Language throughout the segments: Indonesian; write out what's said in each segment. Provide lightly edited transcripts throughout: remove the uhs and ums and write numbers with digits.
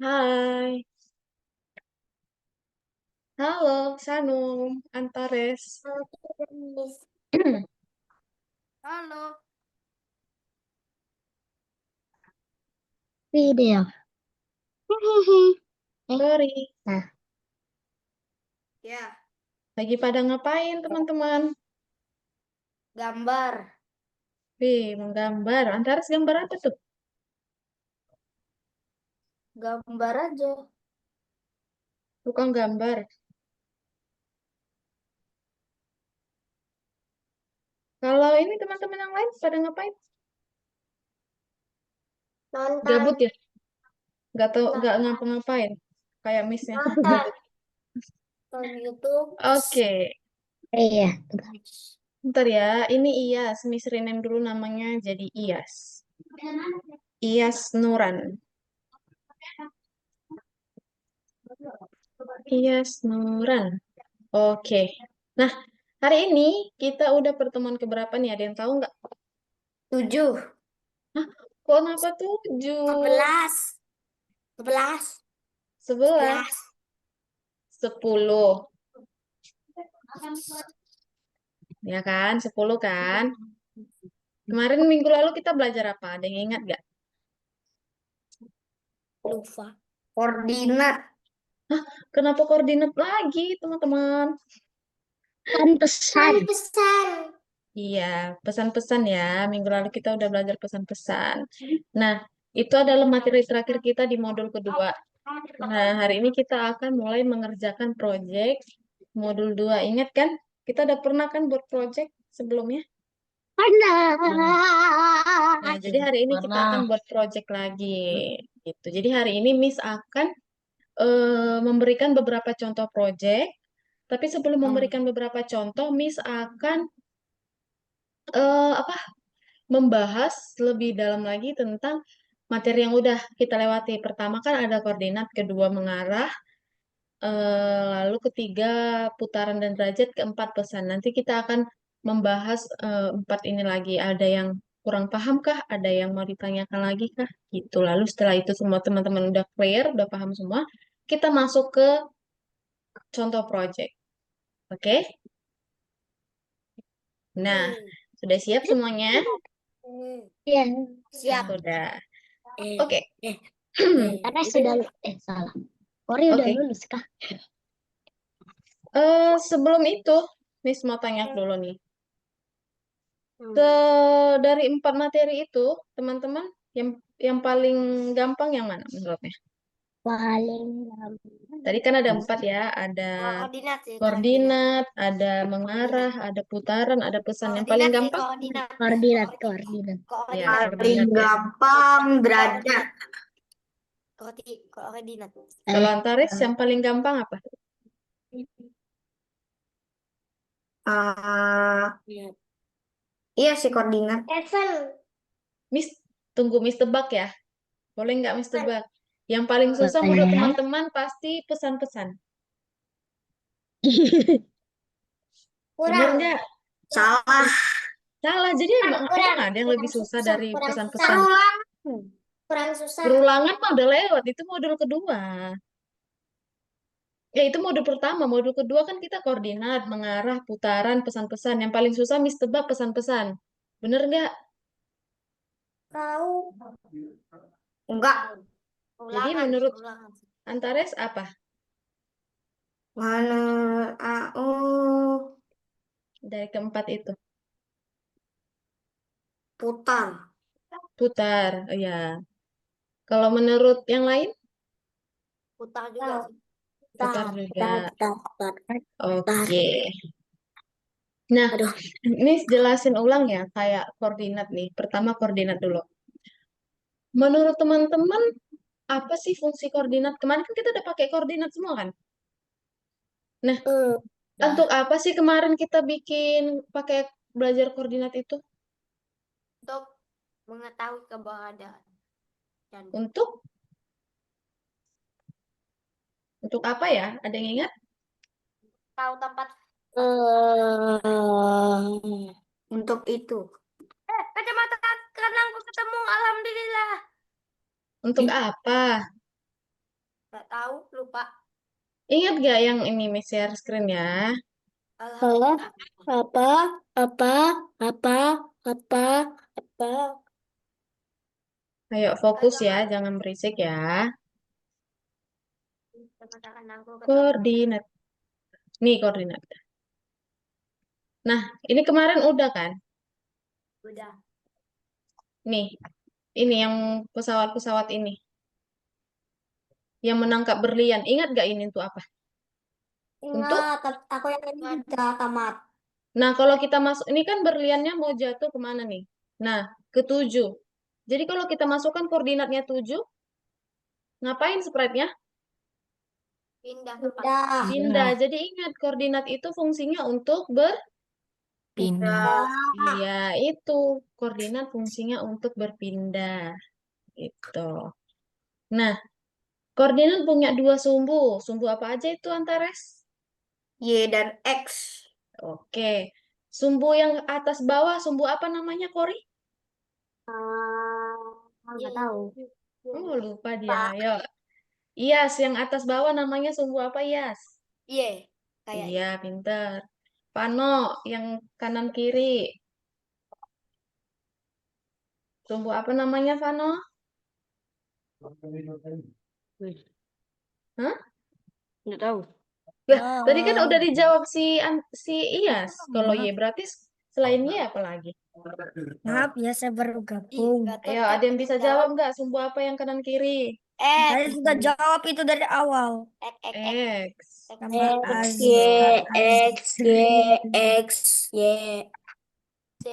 Hai, halo Sanum, Antares. Halo, Video. Hehehe. Sorry, Nah, ya, lagi pada ngapain teman-teman? gambar, Wih, menggambar. Antares gambar apa tuh? gambar aja. Tukang gambar. Kalau ini teman-teman yang lain pada ngapain? Nonton, Gabut ya? Nggak tahu, nggak ngapa-ngapain. Kayak missnya. nonton, nonton YouTube. Oke, iya. bentar ya. Ini Iyas, Miss rename dulu namanya jadi Iyas. Iyas Nuran. Iyas Nuran. Oke. Nah, hari ini kita udah pertemuan keberapa nih? Ada yang tahu nggak? 7, Hah? Kok kenapa 7? 11, 11, 11? 11. 10. Ya kan? 10 kan? Kemarin minggu lalu kita belajar apa? Ada yang ingat nggak? Lupa. Koordinat. Kenapa koordinat lagi, teman-teman? Pantesan. Pesan. Iya, pesan-pesan ya. Minggu lalu kita udah belajar pesan-pesan. Nah, itu adalah materi terakhir kita di modul kedua. Nah, hari ini kita akan mulai mengerjakan proyek modul 2. Ingat kan? Kita udah pernah kan buat proyek sebelumnya? Nah, jadi hari ini kita akan buat project lagi gitu. Jadi hari ini Miss akan memberikan beberapa contoh project, tapi sebelum memberikan beberapa contoh, Miss akan apa membahas lebih dalam lagi tentang materi yang udah kita lewati. Pertama kan ada koordinat, kedua mengarah, lalu ketiga putaran dan derajat, keempat pesan. Nanti kita akan membahas empat ini lagi. Ada yang kurang paham kah? Ada yang mau ditanyakan lagi kah? Gitu. Lalu setelah itu semua teman-teman udah clear, udah paham semua, kita masuk ke contoh project. Oke? Nah, sudah siap semuanya? Iya. Siap. Sudah. Eh, Oke. Karena sudah salah. Kori udah Oke. lulus kah? Sebelum itu, Miss mau tanya dulu nih. Dari empat materi itu, teman-teman, yang paling gampang yang mana menurutnya? Paling gampang. Tadi kan ada empat ya, ada Koordinat sih, koordinat. koordinat, ada mengarah, ada putaran, ada pesan. Yang paling Koordinat sih, gampang? koordinat. Koordinat, koordinat. Ya, Koordinat. koordinat ya. Gampang derajat. Koordinat. Kalau Eh, Antares, yang paling gampang apa? Iya. Iya sih koordinat. Miss, tunggu Miss tebak ya. Boleh nggak Miss tebak? Yang paling susah boleh menurut ya. teman-teman pasti pesan-pesan. Bener Kurang. nggak? Salah. Salah. Jadi emang ada yang lebih susah dari pesan-pesan. Kurang. Kurang susah. Berulangan mah udah lewat, itu modul kedua. Ya itu modul pertama, modul kedua kan kita koordinat, mengarah, putaran, pesan-pesan. Yang paling susah Miss tebak pesan-pesan. Bener nggak? Tahu. Enggak. Jadi Ulangan. menurut Ulangan. Antares apa? Mana? Oh, Dari keempat itu. putar. Putar, oh, ya. Kalau menurut yang lain? Putar juga sih. Putar Putar. juga. Putar. Putar. Putar. Oke. Nah, Aduh. ini jelasin ulang ya, kayak koordinat nih. Pertama koordinat dulu. Menurut teman-teman, apa sih fungsi koordinat? Kemarin kan kita udah pakai koordinat semua kan? Nah, untuk Nah, apa sih kemarin kita bikin pakai belajar koordinat itu? untuk mengetahui keberadaan dan Untuk apa ya? Ada yang ingat? tahu tempat. Eh, untuk itu. Kacamata, karena aku ketemu, alhamdulillah. Untuk apa? Nggak tahu, lupa. Ingat gak yang ini Miss share screen ya? Alhamdulillah. Apa? Apa? Apa? Apa? Apa? Ayo fokus ya, jangan berisik ya. Katakan aku ketemu. Koordinat. Nih koordinat. Nah, ini kemarin udah kan? Udah. Nih, ini yang pesawat-pesawat ini. Yang menangkap berlian. Ingat gak ini untuk apa? Untuk, Ingat, aku yang ini udah tamat. nah kalau kita masuk, ini kan berliannya mau jatuh kemana nih? Nah, ke 7. Jadi kalau kita masukkan koordinatnya 7, ngapain sprite-nya? Pindah tempat. Udah. Pindah. Jadi ingat, koordinat itu fungsinya untuk Pindah. Iya, itu. Koordinat fungsinya untuk berpindah. Gitu. Nah, koordinat punya dua sumbu. Sumbu apa aja itu Antares? Y dan X. Oke. Sumbu yang atas bawah, sumbu apa namanya, Kori? Nggak tahu. Oh, lupa dia. Ayo. Iyas, yang atas bawah namanya sumbu apa, Iyas? Y. Iya, Kayaknya. pinter. Pano, yang kanan kiri. Sumbu apa namanya, Pano? Hah? Nggak tahu. Lah, tadi kan udah dijawab si Iyas. Kalau Y berarti selain Y apa lagi? Maaf ya, saya baru gabung. Ayo, ada yang bisa jawab nggak? Sumbu apa yang kanan kiri? Saya X. sudah jawab itu dari awal. X. X. X. Sama X. Az- Y. Az- X. Y. X. Y.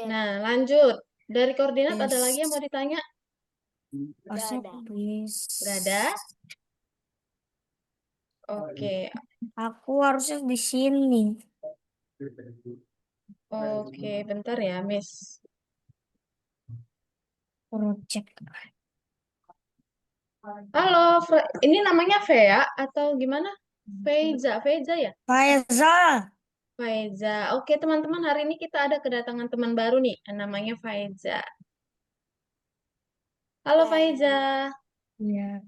Nah, lanjut. Dari koordinat ada Yes. lagi yang mau ditanya? Masuk, ada. please. Udah ada? Oke. Aku harusnya di sini. Oke, bentar ya, Miss. Project. Halo, ini namanya Vea atau gimana? Feiza, Feiza ya? Faizal. Faiza. Oke, teman-teman, hari ini kita ada kedatangan teman baru nih, namanya Faiza. Halo Faiza. Ya.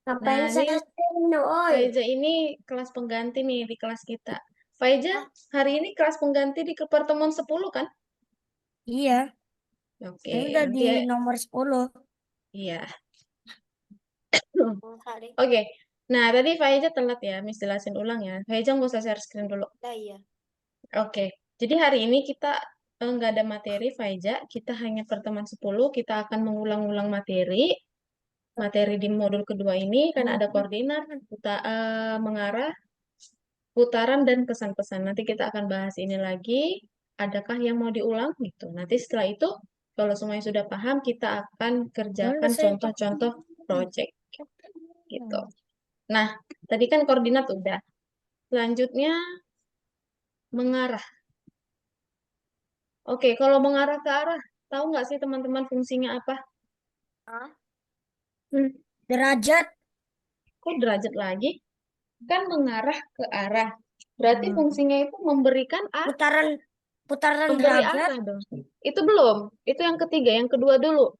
Nah, ini Oi. Faiza ini kelas pengganti nih di kelas kita. Faiza, hari ini kelas pengganti di pertemuan 10 kan? Iya. Oke, Saya udah nanti di nomor 10. iya. Oke. Nah, tadi Faiza telat ya, Miss jelasin ulang ya. Faiza nggak usah share screen dulu. Iya. Oke. Jadi hari ini kita nggak ada materi Faiza, kita hanya pertemuan 10, kita akan mengulang-ulang materi di modul kedua ini kan ada koordinat, mengarah, putaran dan pesan-pesan. Nanti kita akan bahas ini lagi. Adakah yang mau diulang gitu. Nanti setelah itu kalau semuanya sudah paham, kita akan kerjakan contoh-contoh project gitu. Nah, tadi kan koordinat udah. Selanjutnya mengarah. Oke, kalau mengarah ke arah, tahu nggak sih teman-teman fungsinya apa? Hah? Derajat. Kok derajat lagi? Kan mengarah ke arah. Berarti fungsinya itu memberikan Putaran memberi derajat. arah dong. Itu belum. Itu yang ketiga, yang kedua dulu.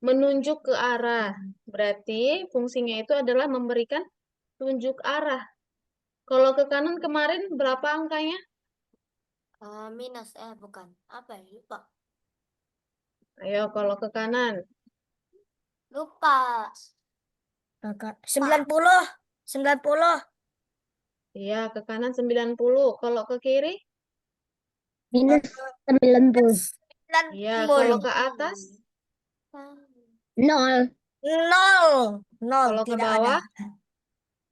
Menunjuk ke arah. Berarti fungsinya itu adalah memberikan tunjuk arah. Kalau ke kanan kemarin berapa angkanya? Minus. Bukan. Apa ya? Lupa. Ayo kalau ke kanan. Lupa. 90. 90. Iya, ke kanan 90. Kalau ke kiri? Minus 90. Iya, kalau ke atas? 0. 0. 0. Kalau ke Tidak ada. bawah?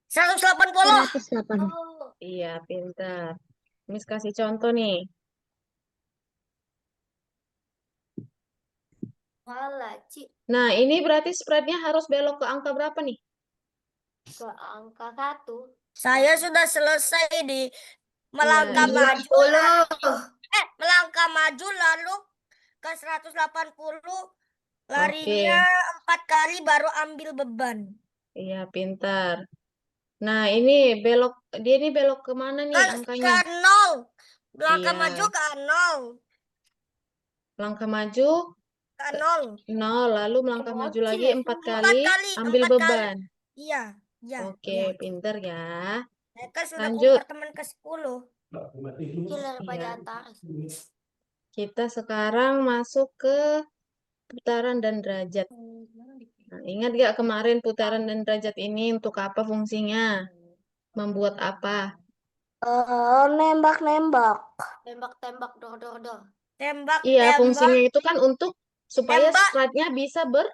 180. 180. Oh. Iya, pintar. Miss kasih contoh nih. Malah, Ci. Nah, ini berarti spreadnya harus belok ke angka berapa nih? Ke angka 1. Saya sudah selesai di melangkah Iya, maju. 10. Melangkah maju lalu ke 180. Larinya 4 kali baru ambil beban. Iya, pintar. Nah, ini dia ini belok kemana nih angkanya? Ke 0. Melangkah Iya. maju ke 0. Langkah maju Ke 0. 0, lalu melangkah maju lagi 4 4 kali, kali. ambil 4 kali. beban. Iya. Ya, Oke, ya. pinter ya. Saya kan sudah Lanjut. kompartemen ke-10. Killer pada Iya. atas. Kita sekarang masuk ke putaran dan derajat. Nah, ingat gak kemarin putaran dan derajat ini untuk apa fungsinya? Membuat apa? Nembak-nembak. Tembak-tembak, dor. Tembak, Iya, tembak, fungsinya itu kan untuk supaya Tembak. sprite-nya bisa tembak,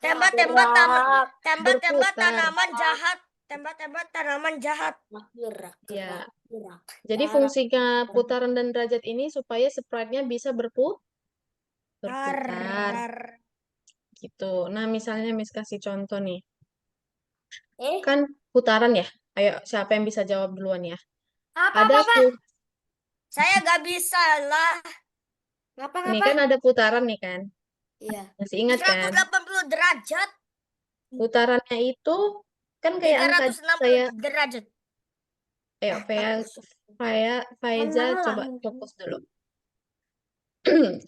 Gerak. tembak berputar. tanaman jahat. Tembak tanaman jahat. Gerak. Ya. Gerak. Jadi fungsinya putaran dan derajat ini supaya sprite-nya bisa berputar Har. gitu. Nah, misalnya Miss kasih contoh nih. Eh, Kan putaran ya. Ayo, siapa yang bisa jawab duluan ya? Apa? Ada Saya gak bisa lah. Nih kan ada putaran nih kan. Iya. Masih ingat kan? 180 derajat. Putarannya itu kan kayak angka 360 saya derajat. ayo Faiza coba fokus dulu.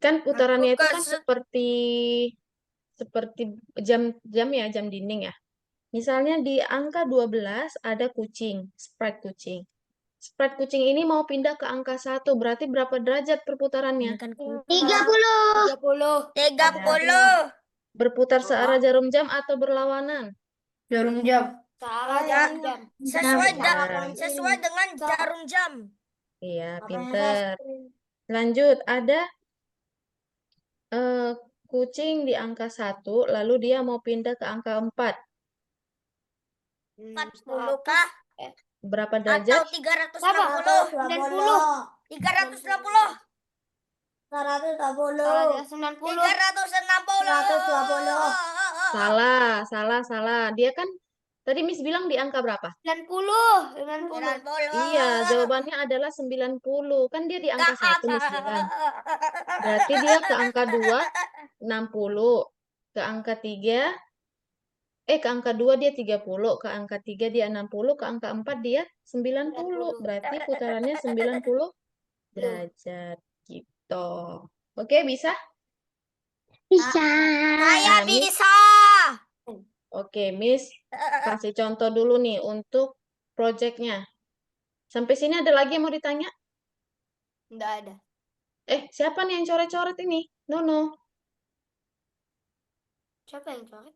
Kan putarannya itu kan seperti jam ya, jam dinding ya. Misalnya di angka 12 ada kucing, sprite kucing. Sprite kucing ini mau pindah ke angka 1, berarti berapa derajat perputarannya? 30. 30. 30. Berputar searah jarum jam atau berlawanan? Jarum jam. Searah Ya, jam. sesuai dengan jarum jam. Iya, pinter. Lanjut, ada kucing di angka 1, lalu dia mau pindah ke angka 4. 40 kah? Berapa Atau derajat? 360? 90. 360. 120. 390. 360. Salah. Dia kan tadi Miss bilang di angka berapa? 90. 90. Iya, jawabannya adalah 90. Kan dia di angka 1 Miss bilang. Berarti dia ke angka 2, 60. Ke angka 3, ke angka 2 dia 30. Ke angka 3 dia 60. Ke angka 4 dia 90. Berarti putarannya 90 derajat. Gitu. Oke, bisa? Bisa. Saya Nah, Miss, bisa. oke, Miss kasih contoh dulu nih untuk projectnya. Sampai sini ada lagi yang mau ditanya? Enggak ada. Siapa nih yang coret-coret ini? Nono. Siapa yang coret?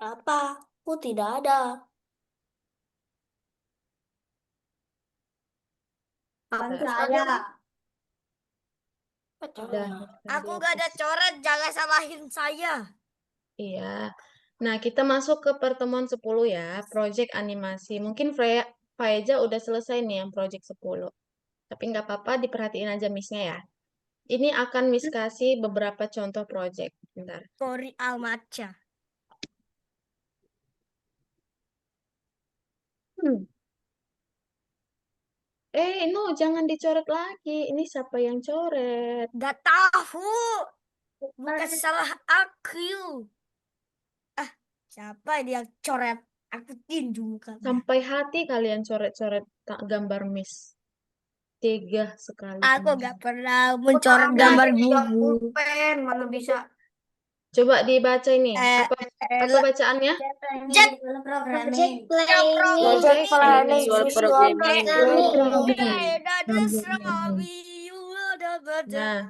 Apa? Aku tidak ada. Aku saya. Apa coret? Udah, Aku gak ada coret, jangan salahin saya. Iya. Nah, kita masuk ke pertemuan 10 ya, project animasi. Mungkin Faeja udah selesai nih yang project 10. Tapi nggak apa-apa, diperhatiin aja Miss-nya ya. Ini akan Miss kasih beberapa contoh project. Bentar. Kori Almaca. No, jangan dicoret lagi. Ini siapa yang coret? Gak tahu. Bukan salah aku. Siapa yang coret? Aku tinju mukanya. Sampai hati kalian coret-coret gambar Miss. Tega sekali. Aku kalian. gak pernah mencoret gambar buku. Pen, mana bisa. Coba dibaca ini. Eh, Apa bacaannya? Jet Project Project planning. Nah,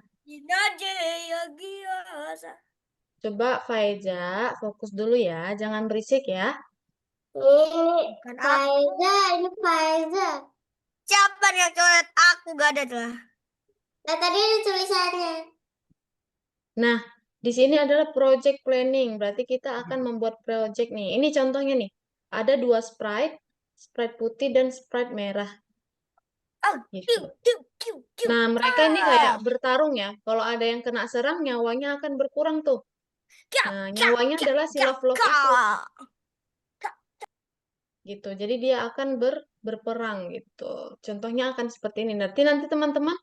coba Faiza fokus dulu ya, jangan berisik ya. Bukan aku. Ini Faiza. Siapa yang coret? Aku gak ada tuh. Nah, tadi ada tulisannya. Nah, di sini adalah project planning, berarti kita akan membuat project nih. Ini contohnya nih, ada 2 sprite putih dan sprite merah. Gitu. Nah, mereka ini kayak bertarung ya. Kalau ada yang kena serang, nyawanya akan berkurang tuh. Nah, nyawanya adalah si love itu. Gitu. Jadi dia akan berperang gitu. Contohnya akan seperti ini. Nanti teman-teman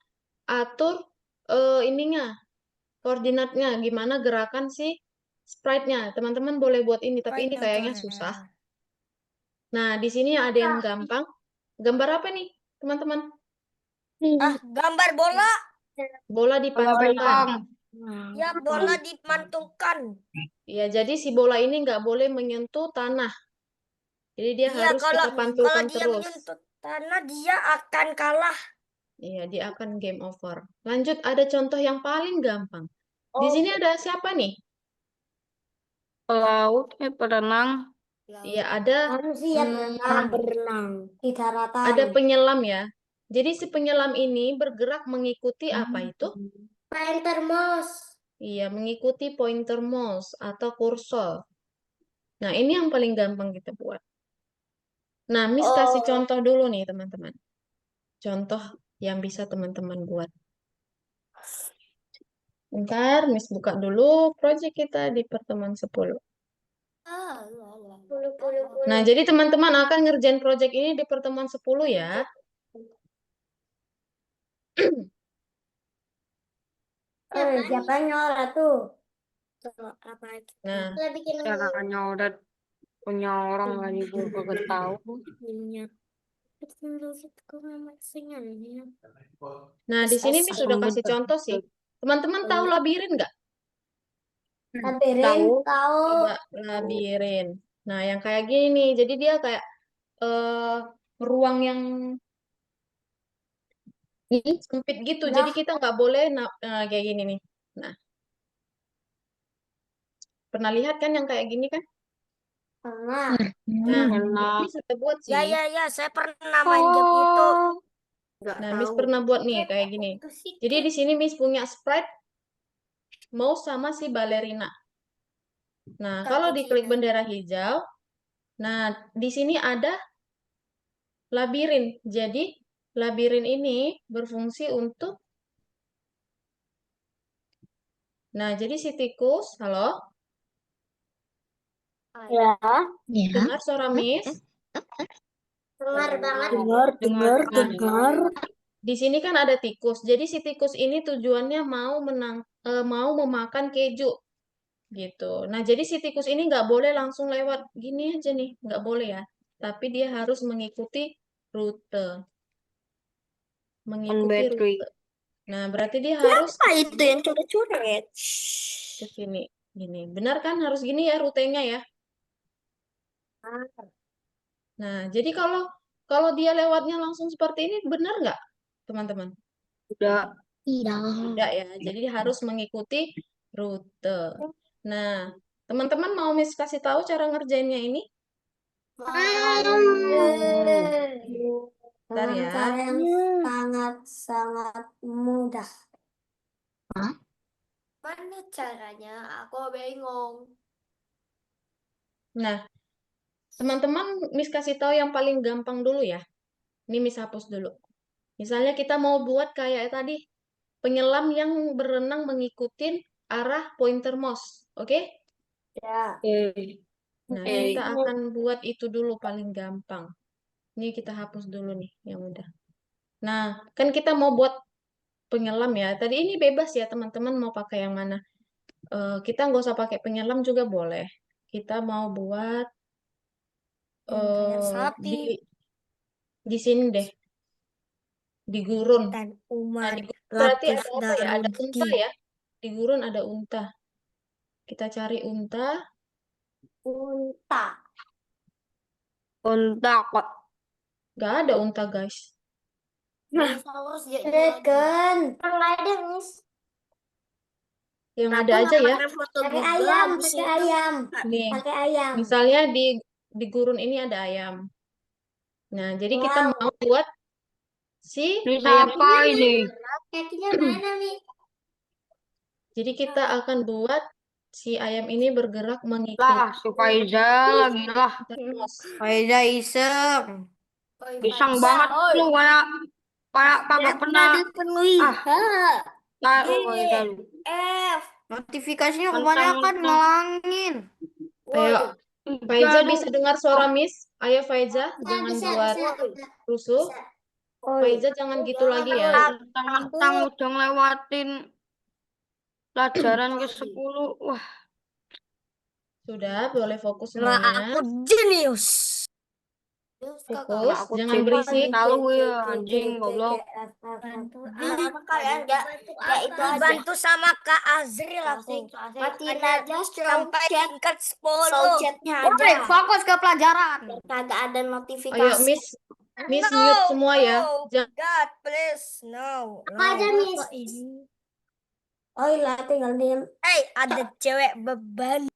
atur ininya, koordinatnya, gimana gerakan si sprite-nya. Teman-teman boleh buat ini, tapi ini kayaknya susah. Nah, di sini ada yang gampang. Gambar apa nih, teman-teman? Gambar bola. Bola dipantulkan. Ya, bola dimantulkan. Ya, jadi si bola ini nggak boleh menyentuh tanah. Jadi dia Iya, harus kalau kita pantulkan dia terus. menyentuh tanah, dia akan kalah. Iya, dia akan game over. Lanjut, ada contoh yang paling gampang. Di sini ada siapa nih? Pelaut, berenang. Iya, ada Manusia berenang di daratan. ada penyelam ya. Jadi si penyelam ini bergerak mengikuti apa itu? Pointer mouse. Iya, mengikuti pointer mouse atau kursor. Nah, ini yang paling gampang kita buat. Nah, Miss kasih contoh dulu nih, teman-teman. Contoh yang bisa teman-teman buat. Bentar, Miss buka dulu proyek kita di pertemuan 10. Nah, jadi teman-teman akan ngerjain proyek ini di pertemuan 10 ya. Siapa nyolot tuh? Nah, Kita bikin Caranya udah punya orang lagi gue gak tahu. nah di sini Miss sudah kasih contoh sih. Teman-teman tahu labirin nggak? labirin tahu. Coba labirin. Nah, yang kayak gini nih. Jadi dia kayak ruang yang sempit gitu. Jadi kita nggak boleh kayak gini nih. Nah, pernah lihat kan yang kayak gini kan? Pernah. Nah, Pernah. Miss sudah buat Ya, sih. ya, saya pernah main game itu. Nah, Miss pernah buat nih kayak gini. Jadi di sini Miss punya sprite mouse sama si balerina. Nah, kalau diklik bendera hijau, nah di sini ada labirin. Jadi labirin ini berfungsi untuk, nah jadi si tikus, halo, Ya. dengar suara Miss? Dengar banget. Dengar. Di sini kan ada tikus. Jadi si tikus ini tujuannya mau memakan keju gitu. Nah, jadi si tikus ini nggak boleh langsung lewat gini aja nih, nggak boleh ya. Tapi dia harus mengikuti rute. Mengikuti battery. rute. Nah, berarti dia harus Apa itu yang coret-coret? ke sini. Gini. Benar kan harus gini ya rutenya ya. Nah, jadi kalau dia lewatnya langsung seperti ini, benar nggak, teman-teman? Udah. Tidak ya. Jadi dia harus mengikuti rute. Nah, teman-teman mau Miss kasih tahu cara ngerjainnya ini? Bentar ya. Cara yang sangat mudah. Mana caranya? Aku bingung. Nah, teman-teman Miss kasih tahu yang paling gampang dulu ya. Ini Miss hapus dulu. Misalnya kita mau buat kayak tadi, penyelam yang berenang mengikuti arah pointer mouse. Oke? Ya. Nah, kita akan buat itu dulu paling gampang. Ini kita hapus dulu nih yang udah. Nah, kan kita mau buat penyelam ya. Tadi ini bebas ya teman-teman mau pakai yang mana. Kita nggak usah pakai penyelam juga boleh. Kita mau buat di sini deh. Di gurun. Dan Nah, Umar. di gurun berarti ada apa ya? Ada unta ya. Di gurun ada unta. Kita cari unta. Unta. Unta kok. Nggak ada unta guys. Dinosaurus Dragon. Nggak ada, Miss. Yang ada aja ya. Pakai ayam, pakai ayam. Nih, Pakai ayam. misalnya di gurun ini ada ayam. Nah, jadi kita mau buat si Ini ayam siapa ini? Kakinya mana, Miss? Jadi kita akan buat si ayam ini bergerak mengikuti Lah, si Faiza lagi lah. Faiza iseng. Pisang banget lu kayak kagak pernah. Faiza lu. Notifikasinya kebanyakan ngelangin. Ayo, Faiza bisa dengar suara Miss? Ayo Faiza, jangan buat rusuh. Faiza jangan gitu lagi ya. Tentang udah ngelewatin pelajaran ke-10. Wah, Sudah, boleh fokus Nah, semuanya. aku jenius. Fokus, Aku jangan cek berisik. tahu ya anjing goblok. Makanya enggak ya itu aja. Dibantu sama Kak Azril aku. Matiin aja Sampai chat, tingkat soal 10. chatnya Boleh aja. fokus ke pelajaran. Biar kagak ada Ayo, notifikasi. Miss mute semua ya. Jangan God, please, no. Apa aja, Miss? Oh iya, tinggal diem. Hey, ada cewek beban.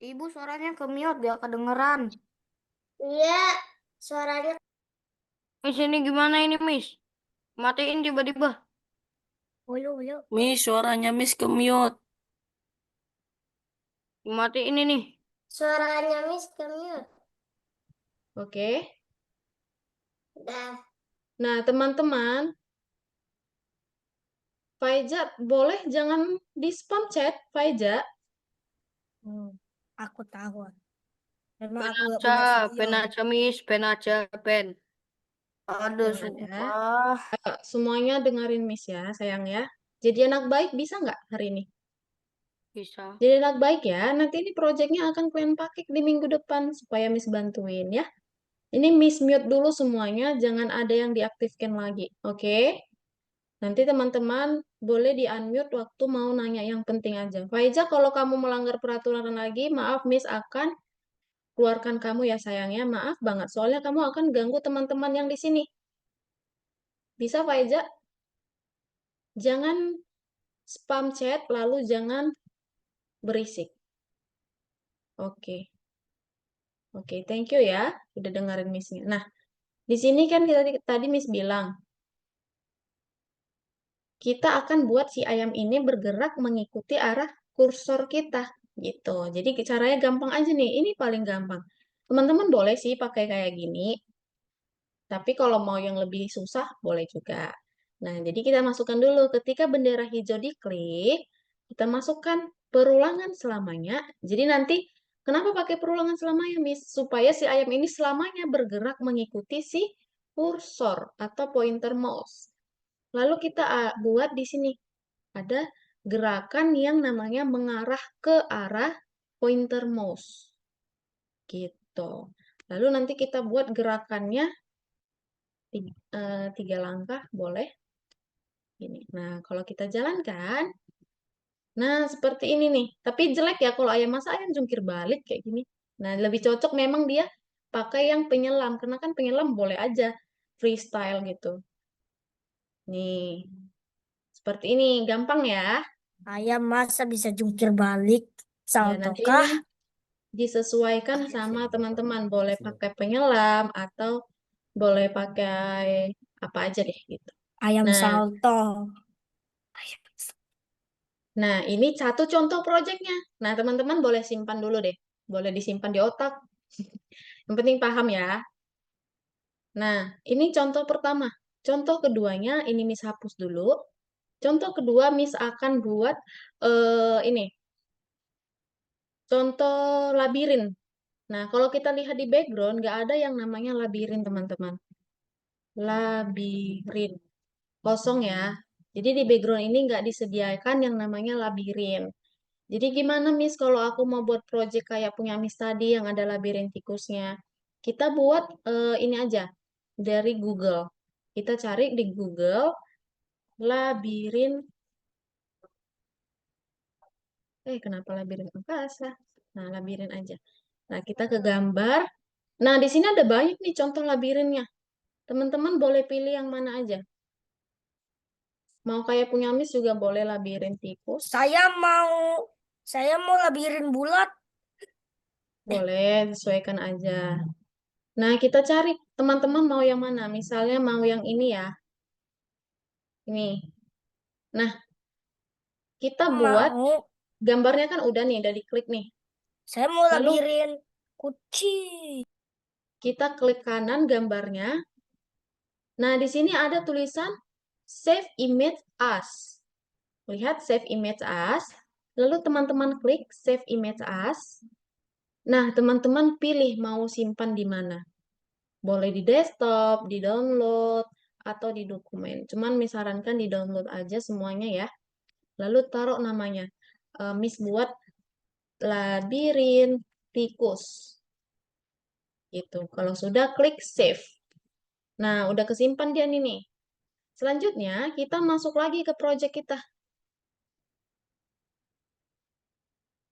Ibu suaranya ke mute biar kedengeran. Iya, suaranya Miss ini gimana ini Miss? Matiin tiba-tiba. Miss, suaranya Miss ke mute. Matiin ini. suaranya Miss ke mute. Oke. Udah. Nah, teman-teman, Faiza boleh jangan di spam chat, Faiza. Aku tahu. Memang aku Pen gak punya aja, video. pen aja Miss, pen aja, pen. Aduh, Ya. sumpah. Semuanya dengerin Miss ya, sayang ya. Jadi anak baik bisa nggak hari ini? Bisa. Jadi anak baik ya. Nanti ini proyeknya akan kalian pakai di minggu depan supaya Miss bantuin ya. Ini Miss mute dulu semuanya, jangan ada yang diaktifkan lagi. Oke? Nanti teman-teman boleh di-unmute waktu mau nanya yang penting aja. Faiza, kalau kamu melanggar peraturan lagi, maaf Miss akan keluarkan kamu ya sayangnya. Maaf banget, soalnya kamu akan ganggu teman-teman yang di sini. Bisa Faiza? Jangan spam chat, lalu jangan berisik. Oke. Oke, thank you ya. Udah dengerin Miss-nya. Nah, di sini kan tadi Miss bilang, kita akan buat si ayam ini bergerak mengikuti arah kursor kita. Gitu. Jadi caranya gampang aja nih. Ini paling gampang. Teman-teman boleh sih pakai kayak gini. Tapi kalau mau yang lebih susah, boleh juga. Nah, jadi kita masukkan dulu. Ketika bendera hijau diklik, kita masukkan perulangan selamanya. Jadi nanti, kenapa pakai perulangan selamanya, Miss? Supaya si ayam ini selamanya bergerak mengikuti si kursor atau pointer mouse. Lalu kita buat di sini. Ada gerakan yang namanya mengarah ke arah pointer mouse. Gitu. Lalu nanti kita buat gerakannya 3 langkah, boleh. Ini. Nah, kalau kita jalankan, nah seperti ini nih. Tapi jelek ya kalau ayam, masa ayam jungkir balik kayak gini. Nah, lebih cocok memang dia pakai yang penyelam, karena kan penyelam boleh aja freestyle gitu. Nih, seperti ini, gampang ya. Ayam masa bisa jungkir balik? Ya, Salto nanti kah? ini disesuaikan sama teman-teman. Boleh pakai penyelam atau boleh pakai apa aja deh gitu. Ayam Nah, salto. Nah, ini satu contoh proyeknya. Nah, teman-teman boleh simpan dulu deh. Boleh disimpan di otak. Yang penting paham ya. Nah, ini contoh pertama. Contoh keduanya, ini Miss hapus dulu. Contoh kedua, Miss akan buat ini. Contoh labirin. Nah, kalau kita lihat di background, nggak ada yang namanya labirin, teman-teman. Labirin. Kosong ya. Jadi di background ini nggak disediakan yang namanya labirin. Jadi gimana Miss kalau aku mau buat project kayak punya Miss tadi yang ada labirin tikusnya? Kita buat ini aja dari Google. Kita cari di Google labirin. Kenapa labirin angkasa? Nah, labirin aja. Nah, kita ke gambar. Nah, di sini ada banyak nih contoh labirinnya. Teman-teman boleh pilih yang mana aja. Mau kayak punya Miss juga boleh labirin tikus. Saya mau labirin bulat. Boleh, sesuaikan aja. Nah, kita cari teman-teman mau yang mana. Misalnya mau yang ini ya. Ini. Nah, kita buat Mau. gambarnya kan udah nih, udah diklik nih. Saya mau Lalu labirin kucing. kita klik kanan gambarnya. Nah, di sini ada tulisan Save Image As. Lihat save image as. Lalu teman-teman klik save image as. Nah, teman-teman pilih mau simpan di mana. Boleh di desktop, di download, atau di dokumen. Cuman misarankan di download aja semuanya ya. Lalu taruh namanya. Miss buat labirin tikus. Gitu. Kalau sudah klik save. Nah, udah kesimpan dia nih. Selanjutnya, kita masuk lagi ke project kita.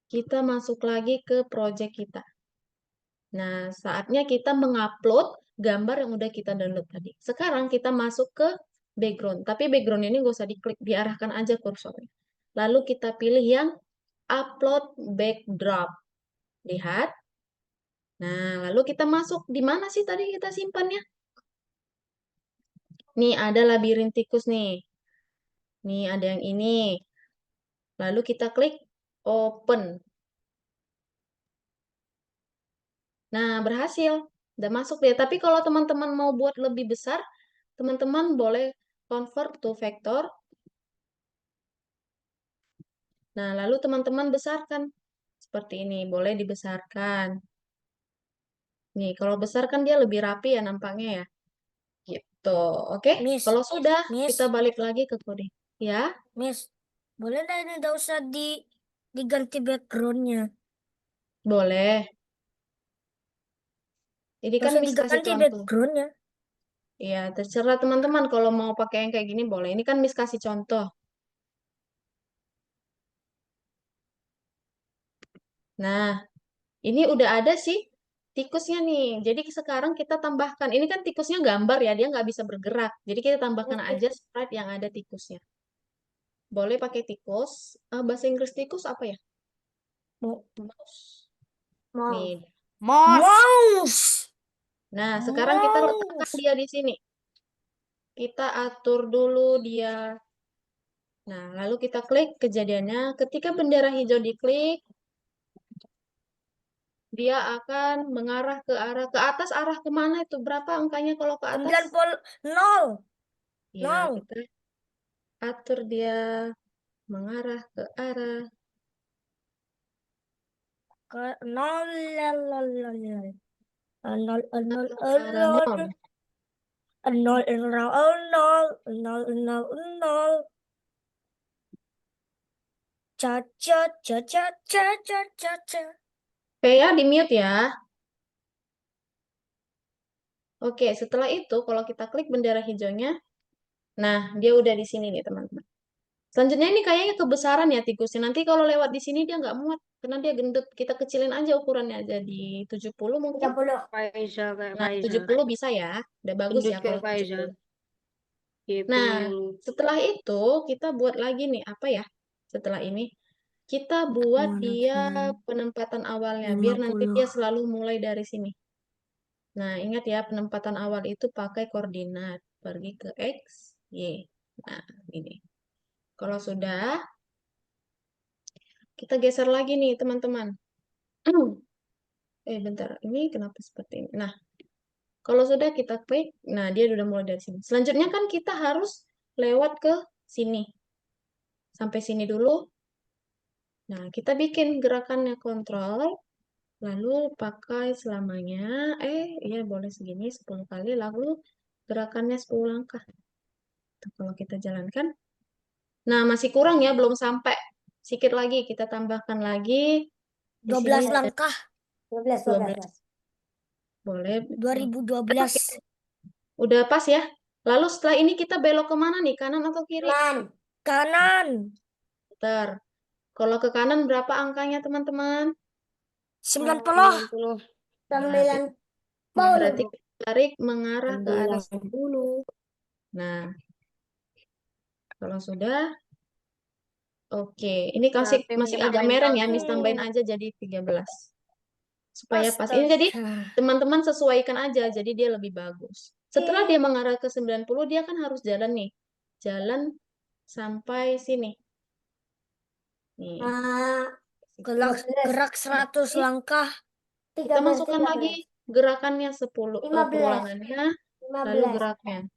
Kita masuk lagi ke project kita. Nah, saatnya kita mengupload gambar yang udah kita download tadi. Sekarang kita masuk ke background. Tapi background ini nggak usah diklik, diarahkan aja kursornya. Lalu kita pilih yang upload backdrop. Lihat. Nah, lalu kita masuk. Di mana sih tadi kita simpannya? Nih, ada labirin tikus nih. Nih, ada yang ini. Lalu kita klik open. Nah, berhasil. Udah masuk deh. Tapi kalau teman-teman mau buat lebih besar, teman-teman boleh convert to vector. Nah, lalu teman-teman besarkan. Seperti ini. Boleh dibesarkan. Nih, kalau besar kan dia lebih rapi ya nampaknya ya. Gitu. Oke. Miss, Kalau sudah, Miss, kita balik lagi ke kode. Ya, Miss, boleh nggak ini nggak usah diganti backgroundnya? boleh. Ini Nggak kan usah Miss kasih diganti contoh. backgroundnya. Ya, terserah teman-teman kalau mau pakai yang kayak gini boleh. Ini kan Miss kasih contoh. Nah, ini udah ada sih tikusnya nih. Jadi sekarang kita tambahkan. Ini kan tikusnya gambar ya, dia nggak bisa bergerak. Jadi kita tambahkan aja sprite yang ada tikusnya. Boleh pakai tikus. Bahasa Inggris tikus apa ya? Mouse. Nih. Mouse. Nah, sekarang kita letakkan Mouse. dia di sini. Kita atur dulu dia. Nah, lalu kita klik kejadiannya. Ketika bendera hijau diklik, dia akan mengarah ke atas, arah kemana itu? Berapa angkanya kalau ke atas? 90. Ya, Nol. kita atur dia mengarah ke arah. Ke 0. Nol. Nol. Arah nol. 0. Ca ca ca ca ca ca ca ca. Oke ya, di mute ya. Oke, setelah itu kalau kita klik bendera hijaunya, nah dia udah di sini nih teman-teman. Selanjutnya ini kayaknya kebesaran ya tikusnya. Nanti kalau lewat di sini dia nggak muat karena dia gendut. Kita kecilin aja ukurannya jadi 70 mungkin. 30. Faiza kayak Nah, Faiza. 70 bisa ya. Udah bagus Gendut ya kayak kalau Faiza. 70. Gitu. Nah, setelah itu kita buat lagi nih apa ya? Setelah ini kita buat dia penempatan awalnya biar nanti dia selalu mulai dari sini. Nah, ingat ya penempatan awal itu pakai koordinat. Pergi ke X, Y. Nah, ini. Kalau sudah, kita geser lagi nih teman-teman. Bentar. Ini kenapa seperti ini? Nah, kalau sudah kita klik, nah dia udah mulai dari sini. Selanjutnya kan kita harus lewat ke sini. Sampai sini dulu. Nah, kita bikin gerakannya kontrol, lalu pakai selamanya. Iya boleh segini 10 kali, lalu gerakannya 10 langkah. Tuh, kalau kita jalankan. Nah, masih kurang ya, belum sampai. Sedikit lagi, kita tambahkan lagi. Di 12 sini ada langkah. 12. 12. Boleh. 2012. Udah pas ya. Lalu setelah ini kita belok kemana nih? Kanan atau kiri? Kanan. Bentar. Kalau ke kanan berapa angkanya teman-teman? 90. 90. Berarti tarik mengarah ke arah 90. Nah, kalau sudah, oke. Ini masih agak merah ya, Miss tambahin aja jadi 13. Supaya pas. Ini jadi teman-teman sesuaikan aja, jadi dia lebih bagus. Setelah dia mengarah ke 90, dia kan harus jalan nih. Jalan sampai sini. Nih. Gerak 100 langkah. Kita masukkan lagi gerakannya 10 perulangannya, lalu geraknya.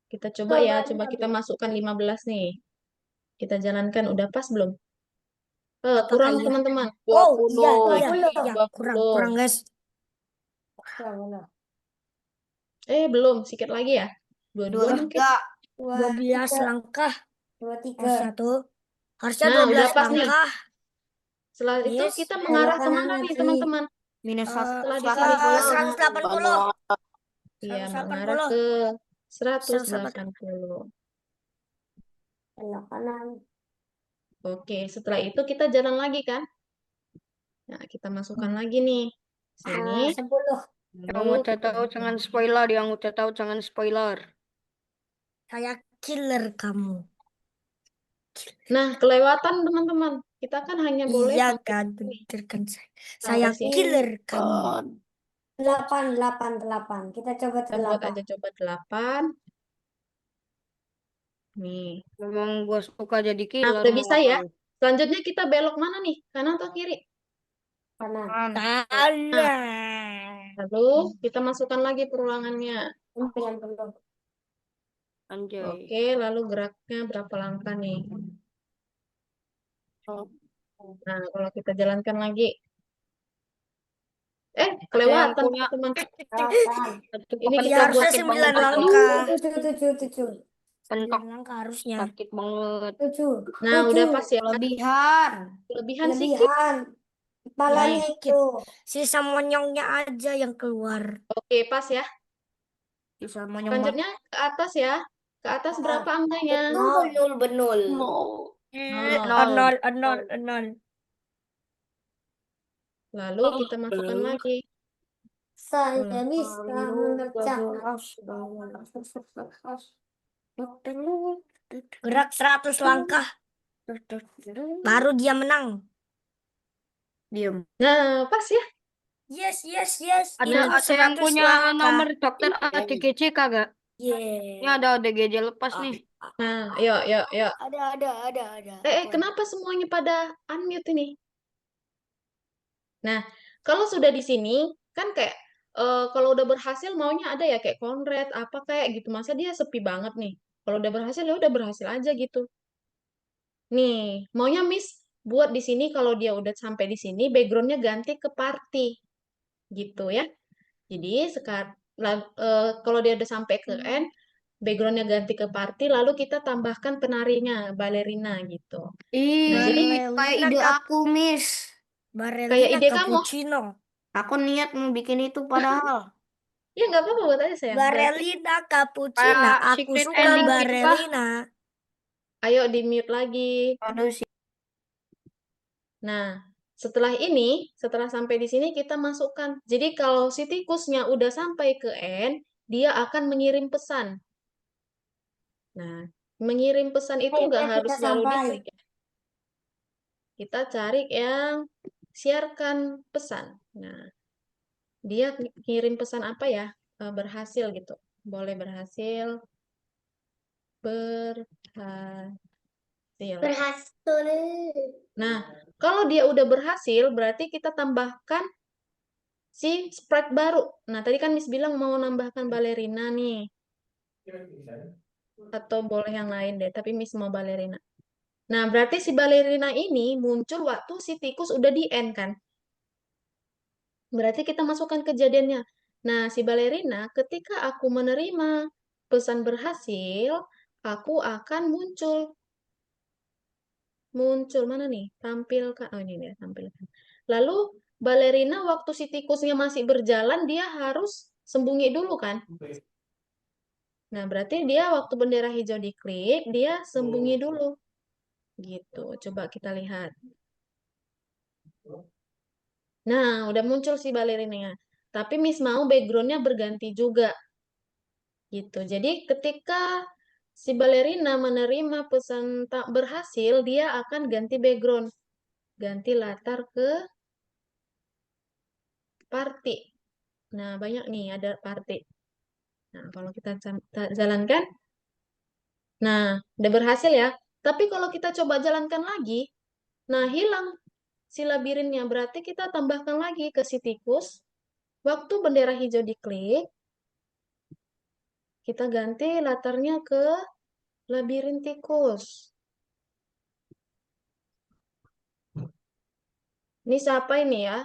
Kita coba ya, coba kita masukkan 15 nih. Kita jalankan, udah pas belum? Apakah Kurang iya? teman-teman. Oh, iya, 20. iya, iya, kurang, guys. Belum, sedikit lagi ya. 22 mungkin. 23. 12 langkah. 23. Satu. Harusnya Nah, udah 12 pas nih. langkah. Setelah itu Yes. kita mengarah Belokan kemana mana nih tadi? teman-teman? Minus Setelah di Ke sini kita 180. Iya, 180. mengarah ke 180. 180. Belok kanan. Oke, setelah itu kita jalan lagi kan? Nah, kita masukkan lagi nih. Sini. 10. Yang Lalu udah tahu jangan spoiler, yang udah tahu jangan spoiler. Saya killer kamu. Nah, kelewatan teman-teman. Kita kan hanya boleh Iya sampai kan, sini. bener kan. Saya Sampai sini. killer kamu. 8. Kita coba Kita buat 8. aja coba 8. Nih. Memang gue suka jadi Nah, killer. udah bisa ya. Selanjutnya kita belok mana nih? Kanan atau kiri? Kanan. Kanan. Lalu kita masukkan lagi perulangannya. Yang belum. Anjay. Oke, lalu geraknya berapa langkah nih? Nah, kalau kita jalankan lagi. Kelewatan punya- teman-teman. 8. Ini Ya kita buat harusnya 9 langkah. 7. 9 langkah harusnya. sakit banget. 7. Nah, udah pas ya. Kelebihan. Kelebihan sedikit. Lebihan. Kepalanya Sedikit. itu. Sisa monyongnya aja yang keluar. Oke, pas ya. Bisa monyong Selanjutnya ke atas ya. Ke atas berapa angkanya? benul. Nol. Nol, nol, nol. Lalu kita masukkan lagi. Saya bisa mengerjakan. Gerak 100 langkah. Baru dia menang. Diam. Nah, pas ya. Yes, yes, yes. Ada Itu yang 100 punya langkah. nomor dokter ADGJ kagak? Ini Yeah. ada ADGJ lepas nih. Nah, yuk. Ada. Kenapa semuanya pada unmute ini? Nah, kalau sudah di sini, kan kayak kalau udah berhasil maunya ada ya kayak Conrad, apa kayak gitu. Masa dia sepi banget nih. Kalau udah berhasil ya udah berhasil aja gitu. Nih, maunya Miss buat di sini kalau dia udah sampai di sini, backgroundnya ganti ke party. Gitu ya. Jadi sekarang kalau dia udah sampai ke end, backgroundnya ganti ke party, lalu kita tambahkan penarinya, balerina gitu. Nah, jadi Kayak ide aku, Miss. kayak ide kamu. cappuccino. Aku niat mau bikin itu padahal. Ya nggak apa-apa buat aja sayang. Berarti, Barelina cappuccino. Kayak Aku secret suka ending gitu, Pak. Barelina. ayo di mute lagi. Aduh sih. Nah, setelah sampai di sini kita masukkan. Jadi kalau si tikusnya udah sampai ke end, dia akan mengirim pesan. Nah, mengirim pesan itu nggak Akhirnya harus kita selalu sampai. diklik ya. Kita cari yang siarkan pesan. Nah, dia kirim pesan apa ya? Berhasil gitu. Boleh berhasil. Berhasil. Nah, kalau dia udah berhasil, berarti kita tambahkan si sprite baru. Nah, tadi kan Miss bilang mau nambahkan balerina nih. Atau boleh yang lain deh, tapi Miss mau balerina. Nah, berarti si balerina ini muncul waktu si tikus udah di end kan? Berarti kita masukkan kejadiannya. Nah, si balerina ketika aku menerima pesan berhasil, aku akan muncul. Muncul mana nih? Tampilkan. Oh, ini dia, tampilkan. Lalu balerina waktu si tikusnya masih berjalan, dia harus sembunyi dulu kan? Nah, berarti dia waktu bendera hijau diklik, dia sembunyi dulu. Gitu. Coba kita lihat. Nah, udah muncul si balerinanya. Tapi Miss mau backgroundnya berganti juga. Gitu. Jadi ketika si balerina menerima pesan tak berhasil, dia akan ganti background. Ganti latar ke party. Nah, banyak nih ada party. Nah, kalau kita jalankan, nah, udah berhasil ya. Tapi kalau kita coba jalankan lagi, nah hilang si labirinnya. Berarti kita tambahkan lagi ke si tikus. Waktu bendera hijau diklik, kita ganti latarnya ke labirin tikus. Ini siapa ini ya?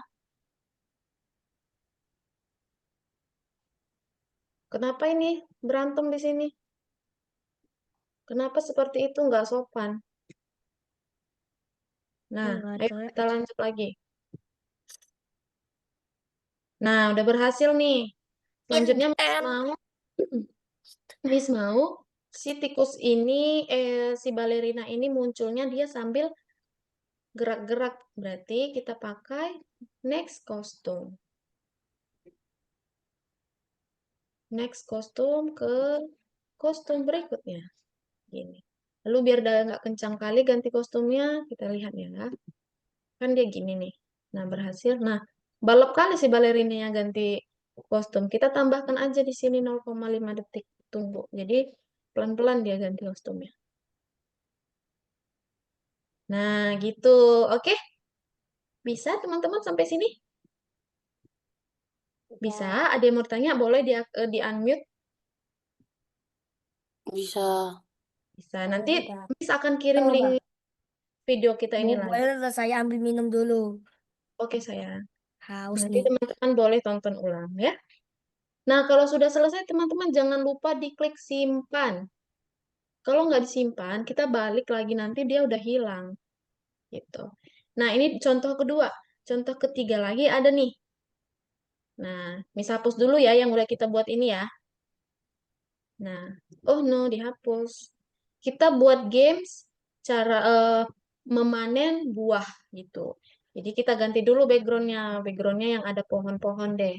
Kenapa ini berantem di sini? Kenapa seperti itu nggak sopan? Nah, Nggak ayo tahu ya. kita lanjut lagi. Nah, udah berhasil nih. Selanjutnya Miss mau si tikus ini, si balerina ini munculnya dia sambil gerak-gerak. Berarti kita pakai next costume. Next kostum ke kostum berikutnya. Gini. Lalu biar nggak kencang kali ganti kostumnya, kita lihat ya. Kan dia gini nih. Nah, berhasil. Nah, balap kali si balerinanya ganti kostum. Kita tambahkan aja di sini 0,5 detik. Tunggu. Jadi, pelan-pelan dia ganti kostumnya. Nah, gitu. Oke? Bisa teman-teman sampai sini? Bisa? Ada yang mau tanya? Boleh di-unmute? Bisa. Bisa. Nanti Udah. Miss akan kirim Coba. link video kita ini Bu lagi. Ella, saya ambil minum dulu. Oke, sayang. Haus Nanti nih. teman-teman boleh tonton ulang ya. Nah, kalau sudah selesai teman-teman jangan lupa diklik simpan. Kalau nggak disimpan, kita balik lagi nanti dia udah hilang. Gitu. Nah, ini contoh kedua. Contoh ketiga lagi ada nih. Nah, Miss hapus dulu ya yang udah kita buat ini ya. Nah, oh no, dihapus. Kita buat games cara memanen buah gitu. Jadi kita ganti dulu backgroundnya. Backgroundnya yang ada pohon-pohon deh.